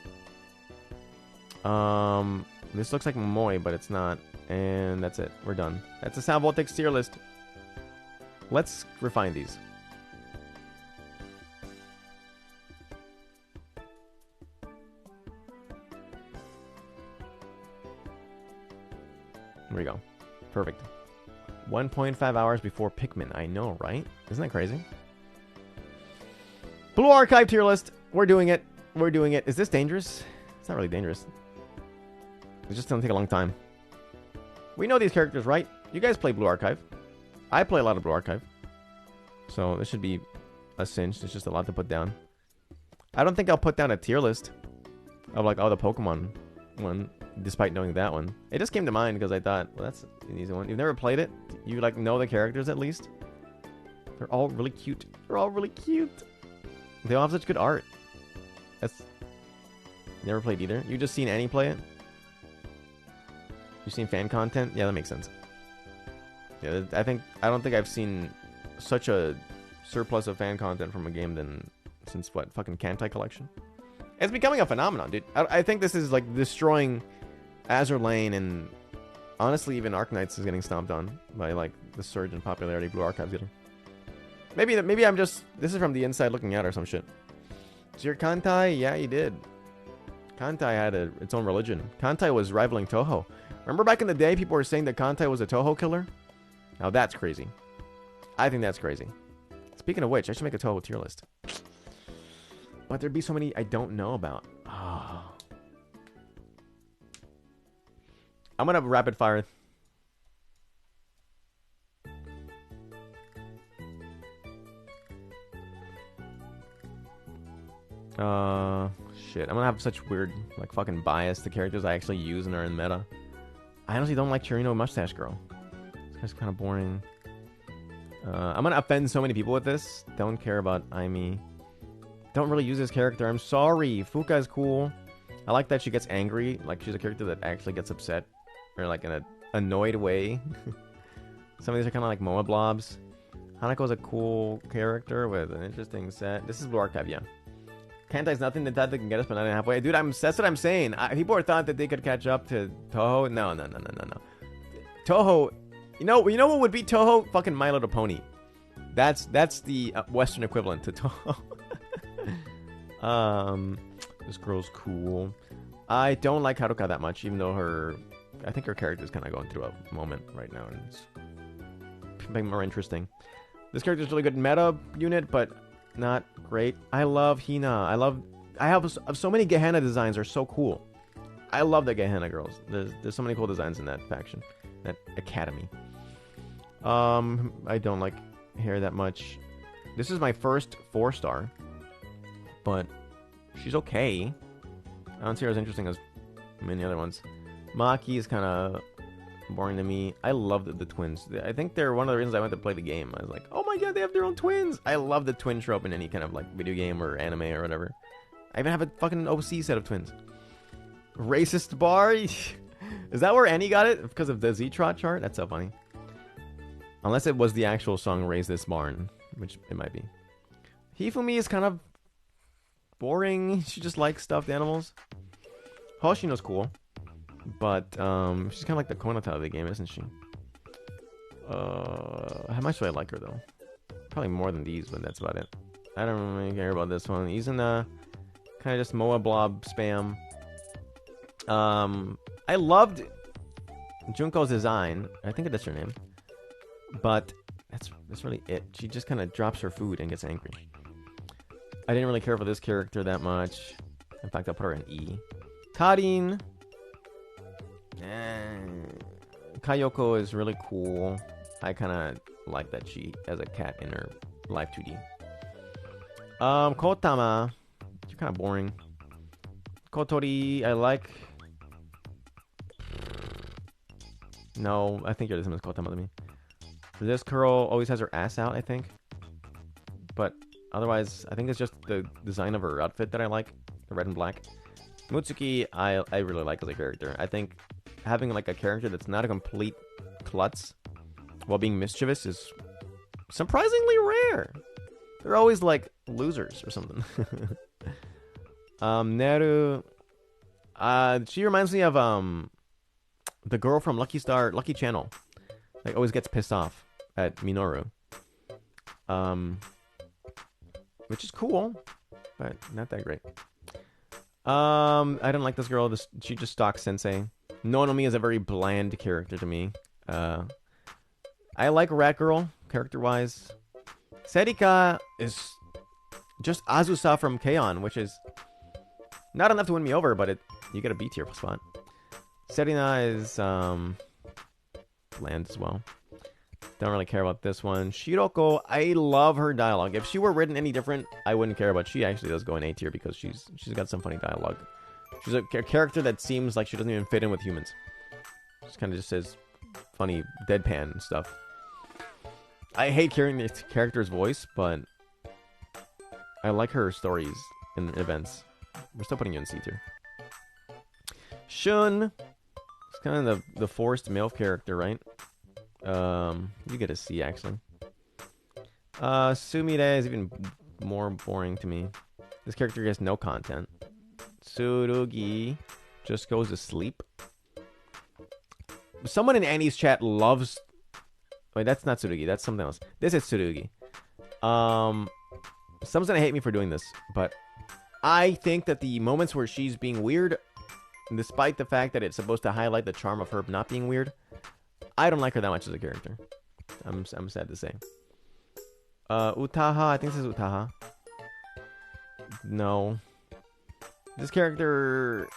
This looks like Momoy, but it's not. And that's it. We're done. That's a Salvoltix tier list. Let's refine these. There we go. Perfect. 1.5 hours before Pikmin. I know, right? Isn't that crazy? Blue Archive tier list. We're doing it. We're doing it. Is this dangerous? It's not really dangerous. It's just gonna take a long time. We know these characters, right? You guys play Blue Archive. I play a lot of Blue Archive. So this should be a cinch. It's just a lot to put down. I don't think I'll put down a tier list of like all the Pokemon one, despite knowing that one. It just came to mind because I thought, well, that's an easy one. You've never played it? You like know the characters at least? They're all really cute. They're all really cute. They all have such good art. That's never played either. You just seen Annie play it? You've seen fan content? Yeah, that makes sense. Yeah, I don't think I've seen such a surplus of fan content from a game since what, fucking Kantai collection? It's becoming a phenomenon, dude. I think this is like destroying Azur Lane, and honestly even Arknights is getting stomped on by like the surge in popularity Blue Archive's getting. Maybe I'm just, this is from the inside looking out or some shit. Is your Kantai? Yeah, you did. Kantai had its own religion. Kantai was rivaling Toho. Remember back in the day, people were saying that Kantai was a Toho killer? Now that's crazy. I think that's crazy. Speaking of which, I should make a Toho tier list. But there'd be so many I don't know about. Oh. I'm gonna rapid fire. Shit. I'm gonna have such weird, like, fucking bias to characters I actually use and are in meta. I honestly don't like Chirino Mustache Girl. This guy's kind of boring. I'm gonna offend so many people with this. Don't care about Aimi. Don't really use this character. I'm sorry. Fuka is cool. I like that she gets angry. Like, she's a character that actually gets upset. Or, like, in an annoyed way. Some of these are kind of like Moa Blobs. Hanako's a cool character with an interesting set. This is Blue Archive, yeah. Kantai's nothing that can get us but 9.5 Dude, that's what I'm saying. People are thought that they could catch up to Toho. No. Toho, you know what would be Toho? Fucking My Little Pony. That's the Western equivalent to Toho. This girl's cool. I don't like Haruka that much, even though I think her character is kind of going through a moment right now, and it's becoming more interesting. This character is really good meta unit, but not great. I love Hina. I have so many Gehenna designs are so cool. I love the Gehenna girls. There's so many cool designs in that faction, that academy. I don't like hair that much. This is my first 4-star, but she's okay. I don't see her as interesting as many other ones. Maki is kind of boring to me. I love the twins. I think they're one of the reasons I went to play the game. I was like, oh my god, they have their own twins. I love the twin trope in any kind of like video game or anime or whatever. I even have a fucking OC set of twins. Racist bar? Is that where Annie got it? Because of the Z-Trot chart? That's so funny. Unless it was the actual song Raise This Barn, which it might be. Hifumi is kind of boring. She just likes stuffed animals. Hoshino's cool. But she's kind of like the Konata of the game, isn't she? How much do I like her, though? Probably more than these, but that's about it. I don't really care about this one. He's in kind of just Moa Blob spam. I loved Junko's design. I think that's her name. But that's really it. She just kind of drops her food and gets angry. I didn't really care for this character that much. In fact, I'll put her in E. Karin. Kayoko is really cool. I kind of like that she has a cat in her live 2D. Kotama. You're kind of boring. Kotori, I like. No, I think you're the same as Kotama to me. This girl always has her ass out, I think. But otherwise, I think it's just the design of her outfit that I like. The red and black. Mutsuki, I really like as a character. I think having like a character that's not a complete klutz while being mischievous is surprisingly rare. They're always like losers or something. Neru, she reminds me of the girl from Lucky Channel. Like always gets pissed off at Minoru. Which is cool, but not that great. I don't like this girl. She just stalks Sensei. Nonomi is a very bland character to me. I like Rat Girl, character-wise. Serika is just Azusa from K-On!, which is not enough to win me over, but you get a B tier spot. Serena is bland as well. Don't really care about this one. Shiroko, I love her dialogue. If she were written any different, I wouldn't care, but she actually does go in A tier because she's got some funny dialogue. She's a character that seems like she doesn't even fit in with humans. She kind of just says funny deadpan stuff. I hate hearing this character's voice, but I like her stories and events. We're still putting you in C tier. Shun. It's kind of the forced male character, right? You get a C, actually. Sumire is even more boring to me. This character gets no content. Tsurugi just goes to sleep. Someone in Annie's chat loves... Wait, that's not Tsurugi. That's something else. This is Tsurugi. Someone's gonna hate me for doing this, but I think that the moments where she's being weird, despite the fact that it's supposed to highlight the charm of her not being weird, I don't like her that much as a character. I'm sad to say. Utaha, I think this is Utaha. No. This character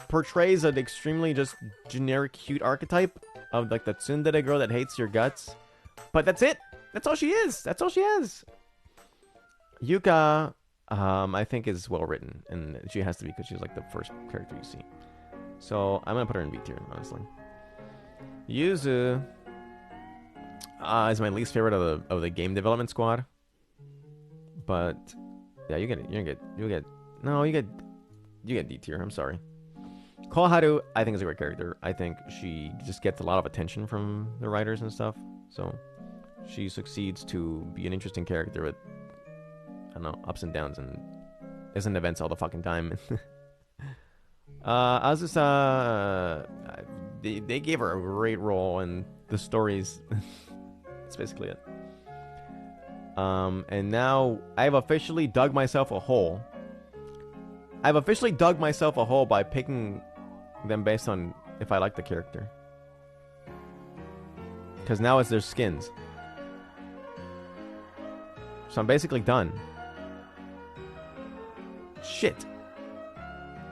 portrays an extremely just generic cute archetype of like the tsundere girl that hates your guts. But that's it. That's all she is. That's all she has. Yuka, I think is well written, and she has to be because she's like the first character you see. So I'm gonna put her in B tier, honestly. Yuzu is my least favorite of the game development squad. But yeah, you get D tier. I'm sorry. Koharu, I think is a great character. I think she just gets a lot of attention from the writers and stuff. So she succeeds to be an interesting character with, I don't know, ups and downs and isn't events all the fucking time. Azusa, they gave her a great role in the stories. That's basically it. And now I've officially dug myself a hole. I've officially dug myself a hole by picking them based on if I like the character. Because now it's their skins. So I'm basically done. Shit.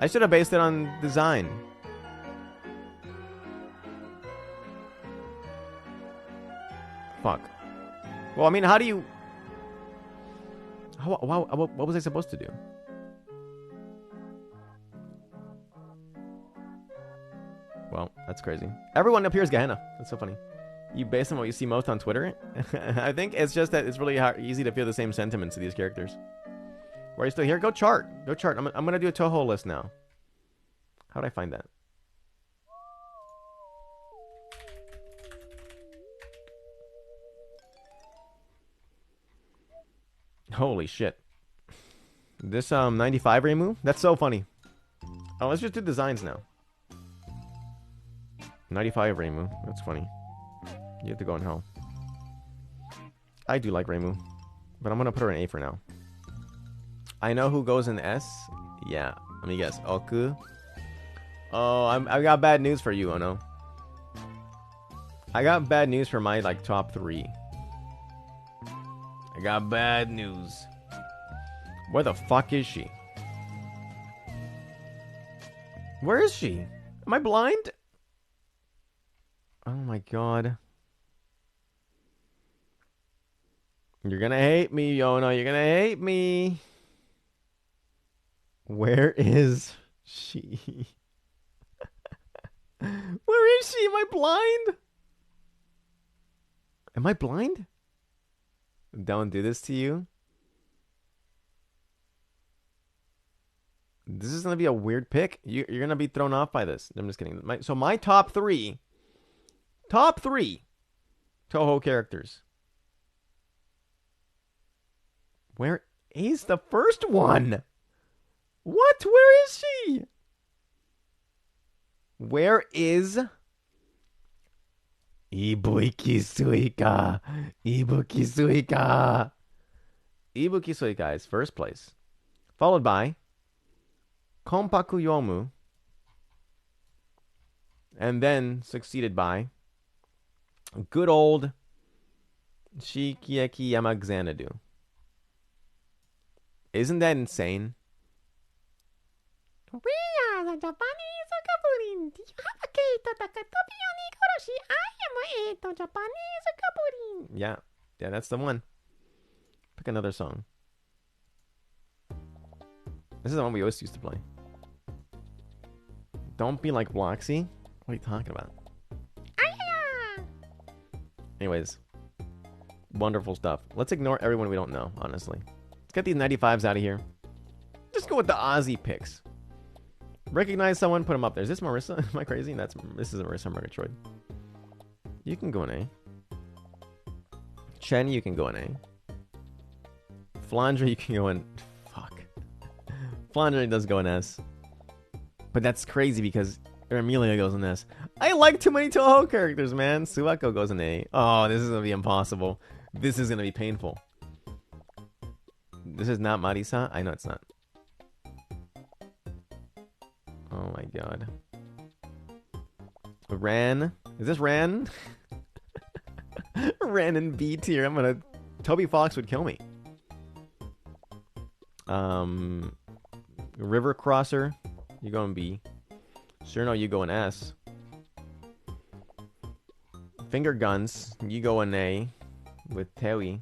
I should have based it on design. Fuck. Well, I mean, how do you... what was I supposed to do? Well, that's crazy. Everyone appears Gehenna. That's so funny. You based on what you see most on Twitter? I think it's just that it's really easy to feel the same sentiments to these characters. Why are you still here? Go chart. Go chart. I'm going to do a Toho list now. How do I find that? Holy shit. This 95 Reimu? That's so funny. Oh, let's just do designs now. 95 Reimu. That's funny. You have to go in hell. I do like Reimu. But I'm going to put her in A for now. I know who goes in S. Yeah. Let me guess. Oku. Oh, I got bad news for you, Ono. I got bad news for my, like, top 3. I got bad news. Where the fuck is she? Where is she? Am I blind? Oh my god. You're gonna hate me, Yono. You're gonna hate me. Where is she? Where is she? Am I blind? Am I blind? Don't do this to you. This is going to be a weird pick. You're going to be thrown off by this. I'm just kidding. So my top 3 Toho characters. Where is the first one? What? Where is she? Where is Ibuki Suika? Ibuki Suika. Ibuki Suika is first place. Followed by Konpaku Yomu. And then succeeded by good old Shikieki Yamazanadu. Isn't that insane? We are the Japanese goblin. Do you have a key to Takatobi Onigoroshi? I am a Japanese goblin. Yeah, that's the one. Pick another song. This is the one we always used to play. Don't be like Bloxy. What are you talking about? Anyways, wonderful stuff. Let's ignore everyone we don't know, honestly. Let's get these 95s out of here. Just go with the Aussie picks. Recognize someone, put them up there. Is this Marissa? Am I crazy? This is Marissa Murgatroyd. You can go in A. Chen, you can go in A. Flandre, you can go in... Fuck. Flandre does go in S. But that's crazy because Emilia goes in S. I like too many Toho characters, man. Suako goes in A. Oh, this is going to be impossible. This is going to be painful. This is not Marisa? I know it's not. Oh my god. Ran? Is this Ran? Ran in B tier. I'm gonna... Toby Fox would kill me. River Crosser. You go in B. Sure, no, you go in S. Finger Guns. You go in A. With Tewi.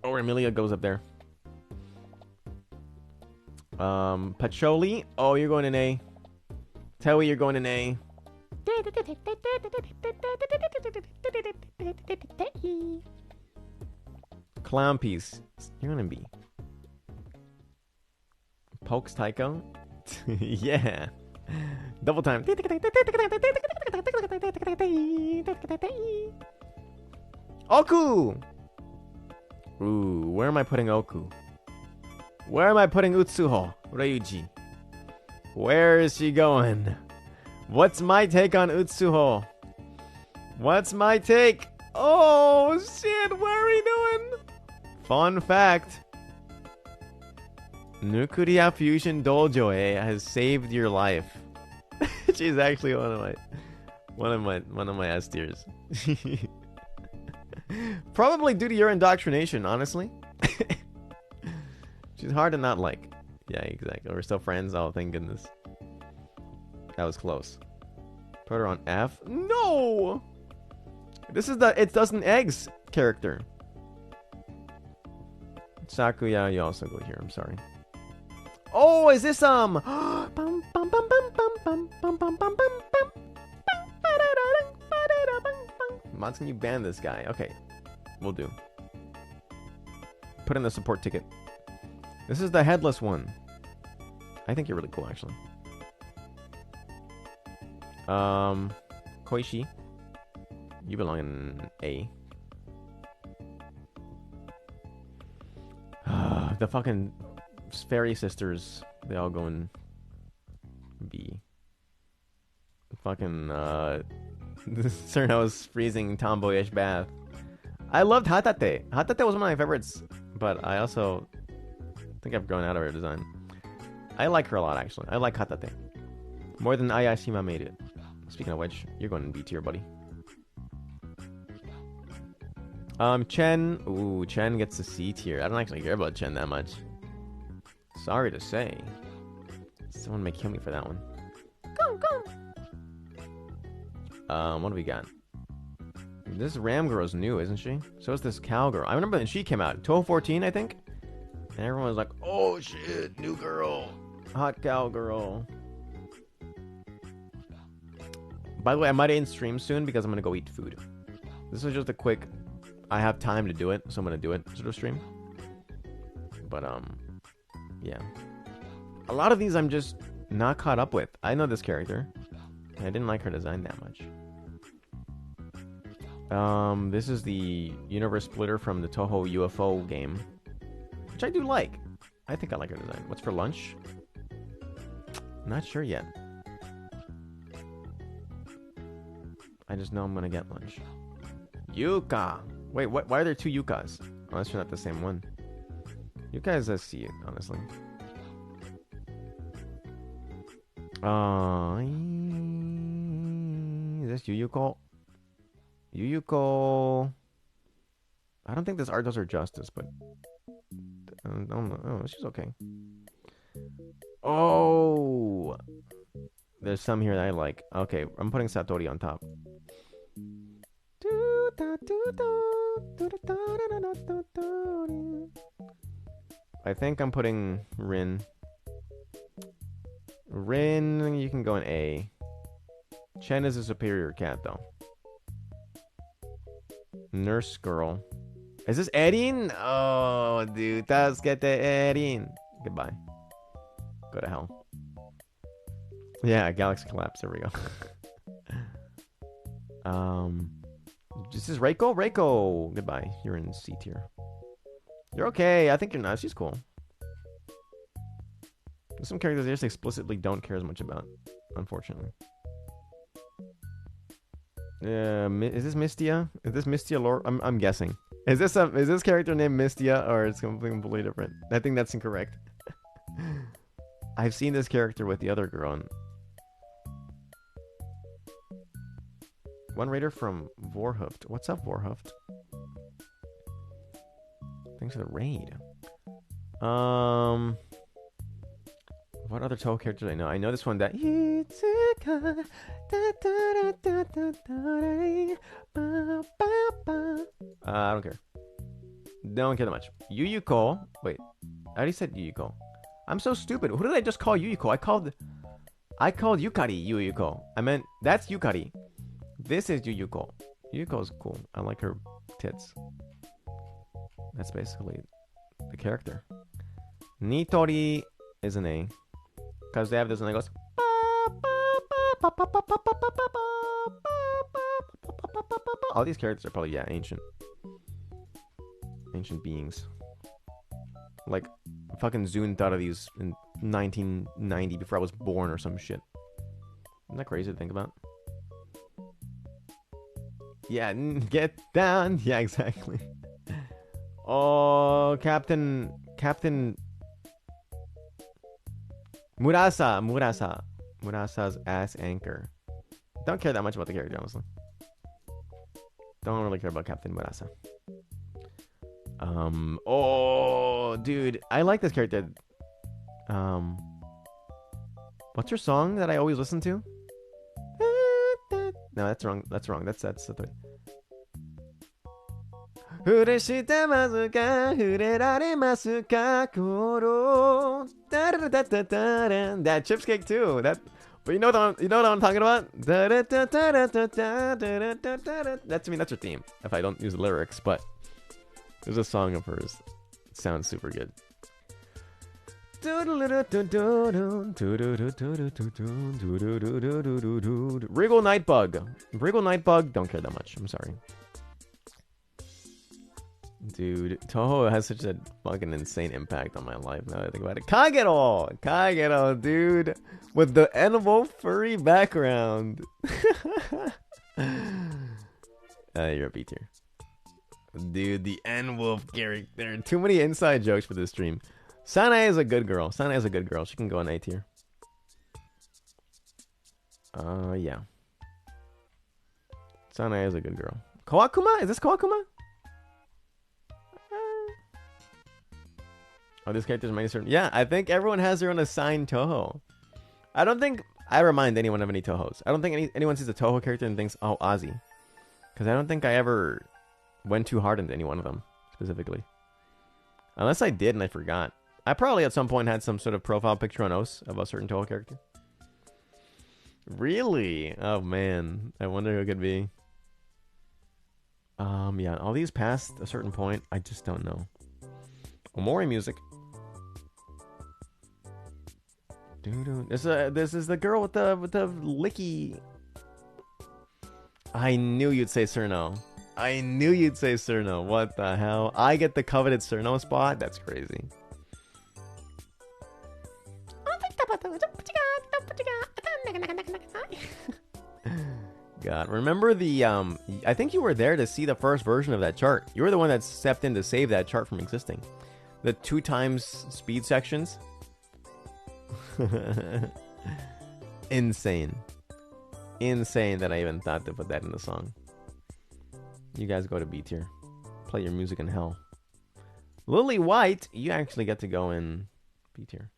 Or Emilia goes up there. Pacholi. Oh, you're going in A. Tewi, you're going in A. Clown Piece. You're going to B. Pokes Taiko. Yeah. Double time. Oku! Ooh, where am I putting Oku? Where am I putting Utsuho? Ryuji. Where is she going? What's my take on Utsuho? What's my take? Oh, shit, what are we doing? Fun fact. Nuclear Fusion Dojo has saved your life. She's actually one of my S tiers. Probably due to your indoctrination, honestly. She's hard to not like. Yeah, exactly. We're still friends. Oh, thank goodness. That was close. Put her on F. No! This is the It Doesn't Eggs character. Sakuya, you also go here. I'm sorry. Oh, is this Mods, can you ban this guy? Okay, we'll do. Put in the support ticket. This is the headless one. I think you're really cool, actually. Koishi, you belong in A. The fucking fairy sisters, they all go in B. Fucking Cerno's freezing tomboyish bath. I loved Hatate. Hatate was one of my favorites, but I also think I've grown out of her design. I like her a lot, actually. I like Hatate more than Ayashima made it. Speaking of which, you're going in B tier, buddy. Chen. Ooh, Chen gets a C tier. I don't actually care about Chen that much. Sorry to say. Someone may kill me for that one. Go, go. What do we got? This Ram girl's new, isn't she? So is this cowgirl. I remember when she came out. 2014, I think? And everyone was like, oh shit, new girl. Hot cowgirl. By the way, I might end stream soon because I'm going to go eat food. This is just a quick, I have time to do it, so I'm going to do it sort of stream. But, yeah. A lot of these I'm just not caught up with. I know this character. I didn't like her design that much. This is the universe splitter from the Toho UFO game, which I do like. I think I like her design. What's for lunch? Not sure yet. I just know I'm gonna get lunch. Yuka! Wait, what? Why are there two Yukas? Unless you're not the same one. Yuka is a C, honestly. Is this Yuyuko? Yuyuko. I don't think this art does her justice, but I don't know. Oh, she's okay. Oh, there's some here that I like. Okay, I'm putting Satori on top. I think I'm putting Rin. Rin, you can go in A. Chen is a superior cat, though. Nurse girl. Is this Erin? Oh, dude. Let's get the Erin. Goodbye. Go to hell. Yeah, galaxy collapse. There we go. This is Reiko? Reiko! Goodbye. You're in C tier. You're okay. I think you're nice. She's cool. There's some characters I just explicitly don't care as much about, unfortunately. Is this Mystia? Is this Mystia lore? I'm guessing. Is this character named Mystia, or it's completely different? I think that's incorrect. I've seen this character with the other girl. And one raider from Vorhoofd. What's up, Vorhoofd? Thanks for the raid. What other Toho characters do I know? I know this one that I don't care. Don't care that much. Yuyuko. Wait, I already said Yuyuko. I'm so stupid. Who did I just call Yuyuko? I called Yukari Yuyuko. I meant that's Yukari. This is Yuyuko. Yuyuko's cool. I like her tits. That's basically the character. Nitori is an A. Because they have this and it goes. All these characters are probably, yeah, ancient beings. Like, fucking Zune thought of these in 1990 before I was born or some shit. Isn't that crazy to think about? Yeah, get down. Yeah, exactly. Oh, Captain Murasa's ass anchor. Don't care that much about the character, honestly. Don't really care about Captain Murasa. Oh, dude, I like this character. What's her song that I always listen to? No, that's wrong. That's wrong. That's the thing. That Chips Cake too. That, but you know what I'm talking about? That's her theme. If I don't use the lyrics, but there's a song of hers. It sounds super good. Regal Nightbug. Regal Nightbug, don't care that much. I'm sorry. Dude, Toho has such a fucking insane impact on my life now that I think about it. Kagero, dude. With the animal furry background. You're a B tier. Dude, the N-Wolf character. Too many inside jokes for this stream. Sanae is a good girl. She can go on A tier. Yeah. Sanae is a good girl. Kawakuma? Is this Kawakuma? Oh, this character's mainly certain. Yeah, I think everyone has their own assigned Toho. I don't think I remind anyone of any Tohos. I don't think anyone sees a Toho character and thinks, oh, Ozzy. Because I don't think I ever went too hard into any one of them, specifically. Unless I did and I forgot. I probably at some point had some sort of profile picture on OS of a certain Toho character. Really? Oh, man. I wonder who it could be. Yeah, all these past a certain point, I just don't know. Omori music. This is the girl with the licky. I knew you'd say Cerno. What the hell? I get the coveted Cerno spot? That's crazy. God, remember the I think you were there to see the first version of that chart. You were the one that stepped in to save that chart from existing. The 2 times speed sections. Insane that I even thought to put that in the song. You guys go to B tier. Play your music in hell. Lily White, you actually get to go in B tier.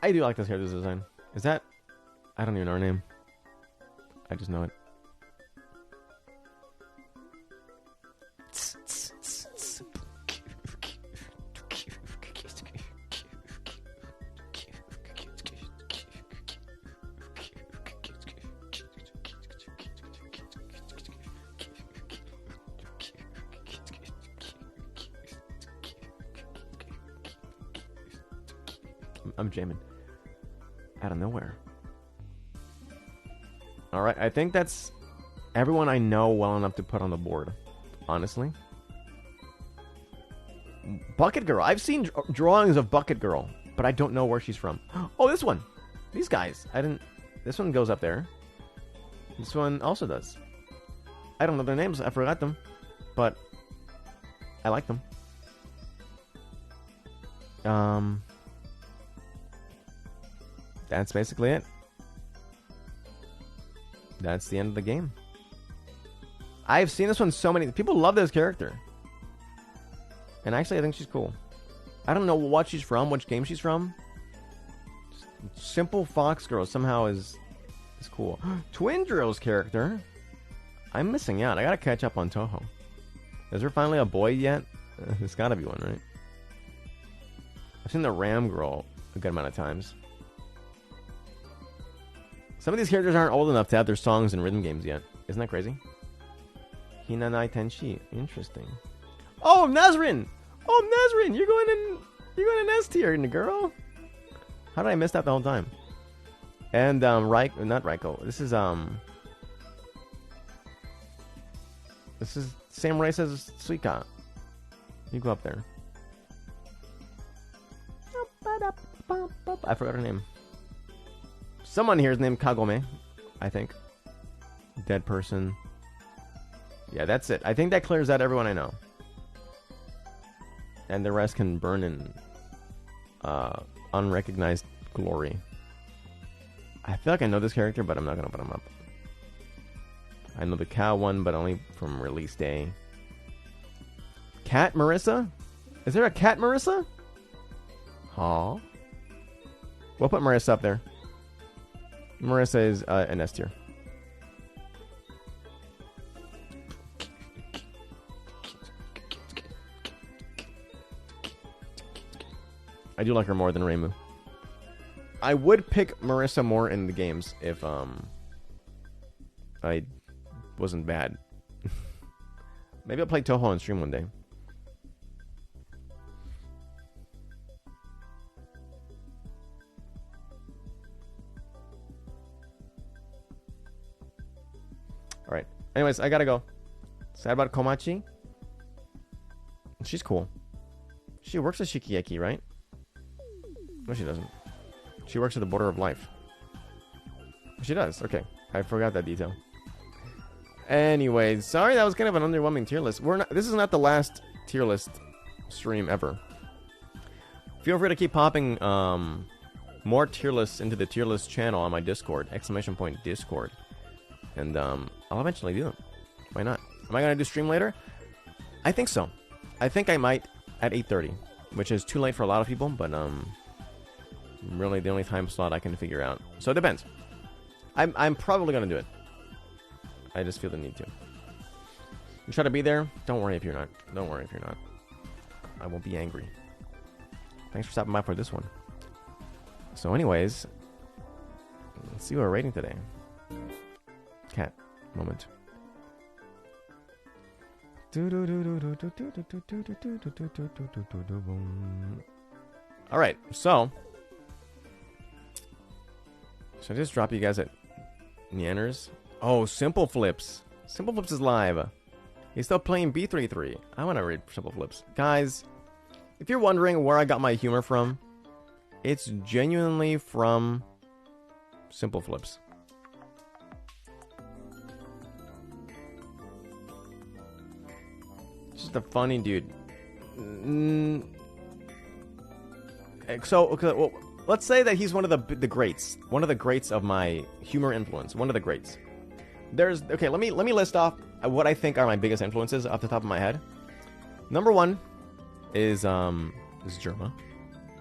I do like this character's design. Is that... I don't even know her name. I just know it. I'm jamming. Out of nowhere. Alright, I think that's everyone I know well enough to put on the board. Honestly. Bucket Girl. I've seen drawings of Bucket Girl, but I don't know where she's from. Oh, this one. These guys. This one goes up there. This one also does. I don't know their names. I forgot them. But I like them. That's basically it. That's the end of the game. I've seen this one so many... People love this character. And actually, I think she's cool. I don't know what she's from, which game she's from. Simple Fox Girl somehow is cool. Twin Drill's character. I'm missing out. I gotta catch up on Toho. Is there finally a boy yet? There's gotta be one, right? I've seen the Ram Girl a good amount of times. Some of these characters aren't old enough to have their songs in rhythm games yet. Isn't that crazy? Hinanai Tenshi. Interesting. Oh, Nazrin! Oh, Nazrin! You're going in S tier, girl. How did I miss that the whole time? And not Raiko. This is same race as Suika. You go up there. I forgot her name. Someone here is named Kagome, I think. Dead person. Yeah, that's it. I think that clears out everyone I know. And the rest can burn in unrecognized glory. I feel like I know this character, but I'm not going to put him up. I know the cow one, but only from release day. Cat Marissa? Is there a cat Marissa? Aw. We'll put Marissa up there. Marissa is an S tier. I do like her more than Reimu. I would pick Marissa more in the games if I wasn't bad. Maybe I'll play Toho on stream one day. Alright. Anyways, I gotta go. Sad about Komachi? She's cool. She works at Shikigeki, right? No, she doesn't. She works at the Border of Life. She does. Okay. I forgot that detail. Anyways, sorry that was kind of an underwhelming tier list. This is not the last tier list stream ever. Feel free to keep popping more tier lists into the tier list channel on my Discord. ! Discord. And I'll eventually do them. Why not? Am I going to do stream later? I think so. I think I might at 8:30, which is too late for a lot of people, but really the only time slot I can figure out. So it depends. I'm probably going to do it. I just feel the need to. You try to be there? Don't worry if you're not. Don't worry if you're not. I won't be angry. Thanks for stopping by for this one. So anyways, let's see what we're rating today. Cat moment. Alright, so should I just drop you guys at Neanners? Oh, Simple Flips. Simple Flips is live. He's still playing B33. I want to read Simple Flips. Guys, if you're wondering where I got my humor from, it's genuinely from Simple Flips. Just a funny dude. So, okay, well, let's say that he's one of the greats. One of the greats of my humor influence. One of the greats. Okay, let me list off what I think are my biggest influences off the top of my head. Number one is Germa.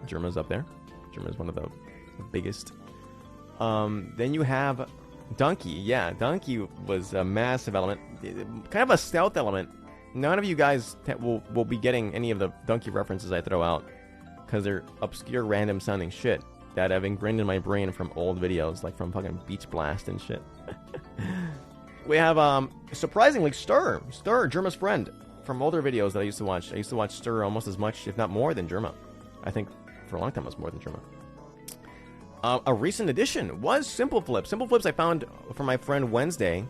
Germa's up there. Germa's one of the biggest. Then you have Donkey. Yeah, Donkey was a massive element. Kind of a stealth element. None of you guys will be getting any of the Donkey references I throw out, because they're obscure, random sounding shit that I've ingrained in my brain from old videos, like from fucking Beach Blast and shit. We have, surprisingly, Stir, Germa's friend, from older videos that I used to watch. I used to watch Stir almost as much, if not more, than Germa. I think for a long time it was more than Germa. A recent addition was Simple Flips. Simple Flips I found from my friend Wednesday.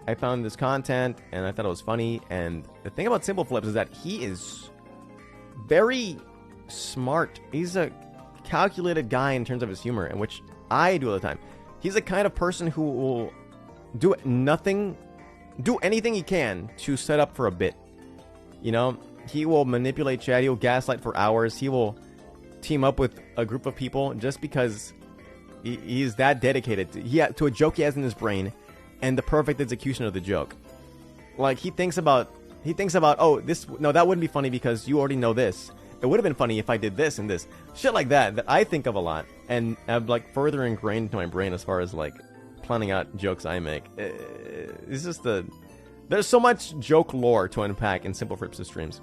I found this content, and I thought it was funny, and the thing about Simple Flips is that he is very smart. He's a calculated guy in terms of his humor, in which I do all the time. He's the kind of person who will do anything he can to set up for a bit. You know, he will manipulate chat, he'll gaslight for hours, he will team up with a group of people just because he's that dedicated to a joke he has in his brain and the perfect execution of the joke. Like, he thinks about, oh, that wouldn't be funny because you already know this. It would have been funny if I did this and this. Shit like that I think of a lot and have, like, further ingrained into my brain as far as, like, planning out jokes I make. It's just there's so much joke lore to unpack in Simple Flips' streams.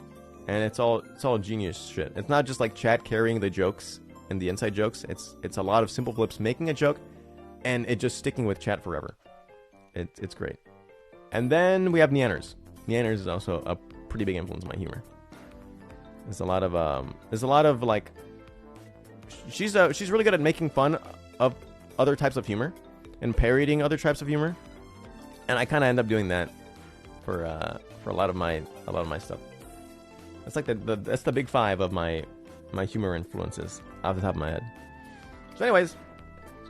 And it's all genius shit. It's not just, like, chat carrying the jokes and the inside jokes. It's a lot of Simple Flips making a joke and it just sticking with chat forever. It's great. And then we have Neanners. Neanners is also a pretty big influence on my humor. There's a lot of like, she's really good at making fun of other types of humor and parodying other types of humor, and I kind of end up doing that for a lot of my stuff. It's like that's the big five of my humor influences off the top of my head. So anyways,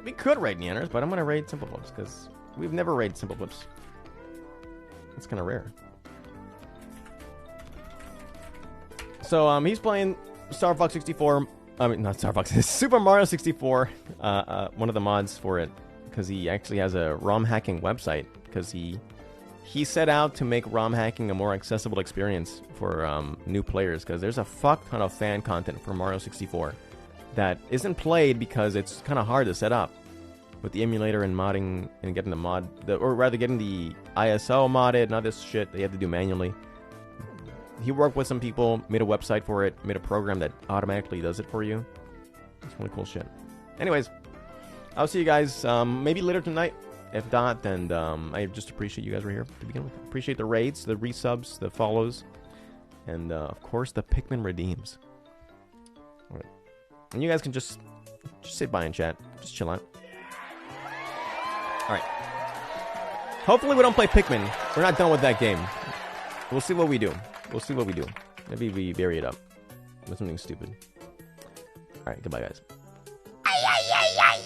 we could rate Neanners, but I'm gonna rate Simple Flips because we've never rated Simple Flips. It's kind of rare. So he's playing Star Fox 64. I mean, not Star Fox. Super Mario 64. One of the mods for it, because he actually has a ROM hacking website. Because he set out to make ROM hacking a more accessible experience for new players. Because there's a fuck ton of fan content for Mario 64 that isn't played because it's kind of hard to set up with the emulator and modding and getting the mod, or rather getting the ISO modded and all this shit that you have to do manually. He worked with some people, made a website for it, made a program that automatically does it for you. It's really cool shit. Anyways, I'll see you guys maybe later tonight. If not, then I just appreciate you guys were here to begin with. Appreciate the raids, the resubs, the follows, and of course the Pikmin redeems. All right. And you guys can just sit by and chat. Just chill out. Alright. Hopefully we don't play Pikmin. We're not done with that game. We'll see what we do. We'll see what we do. Maybe we vary it up with something stupid. Alright, goodbye guys. Ay, ay, ay, ay.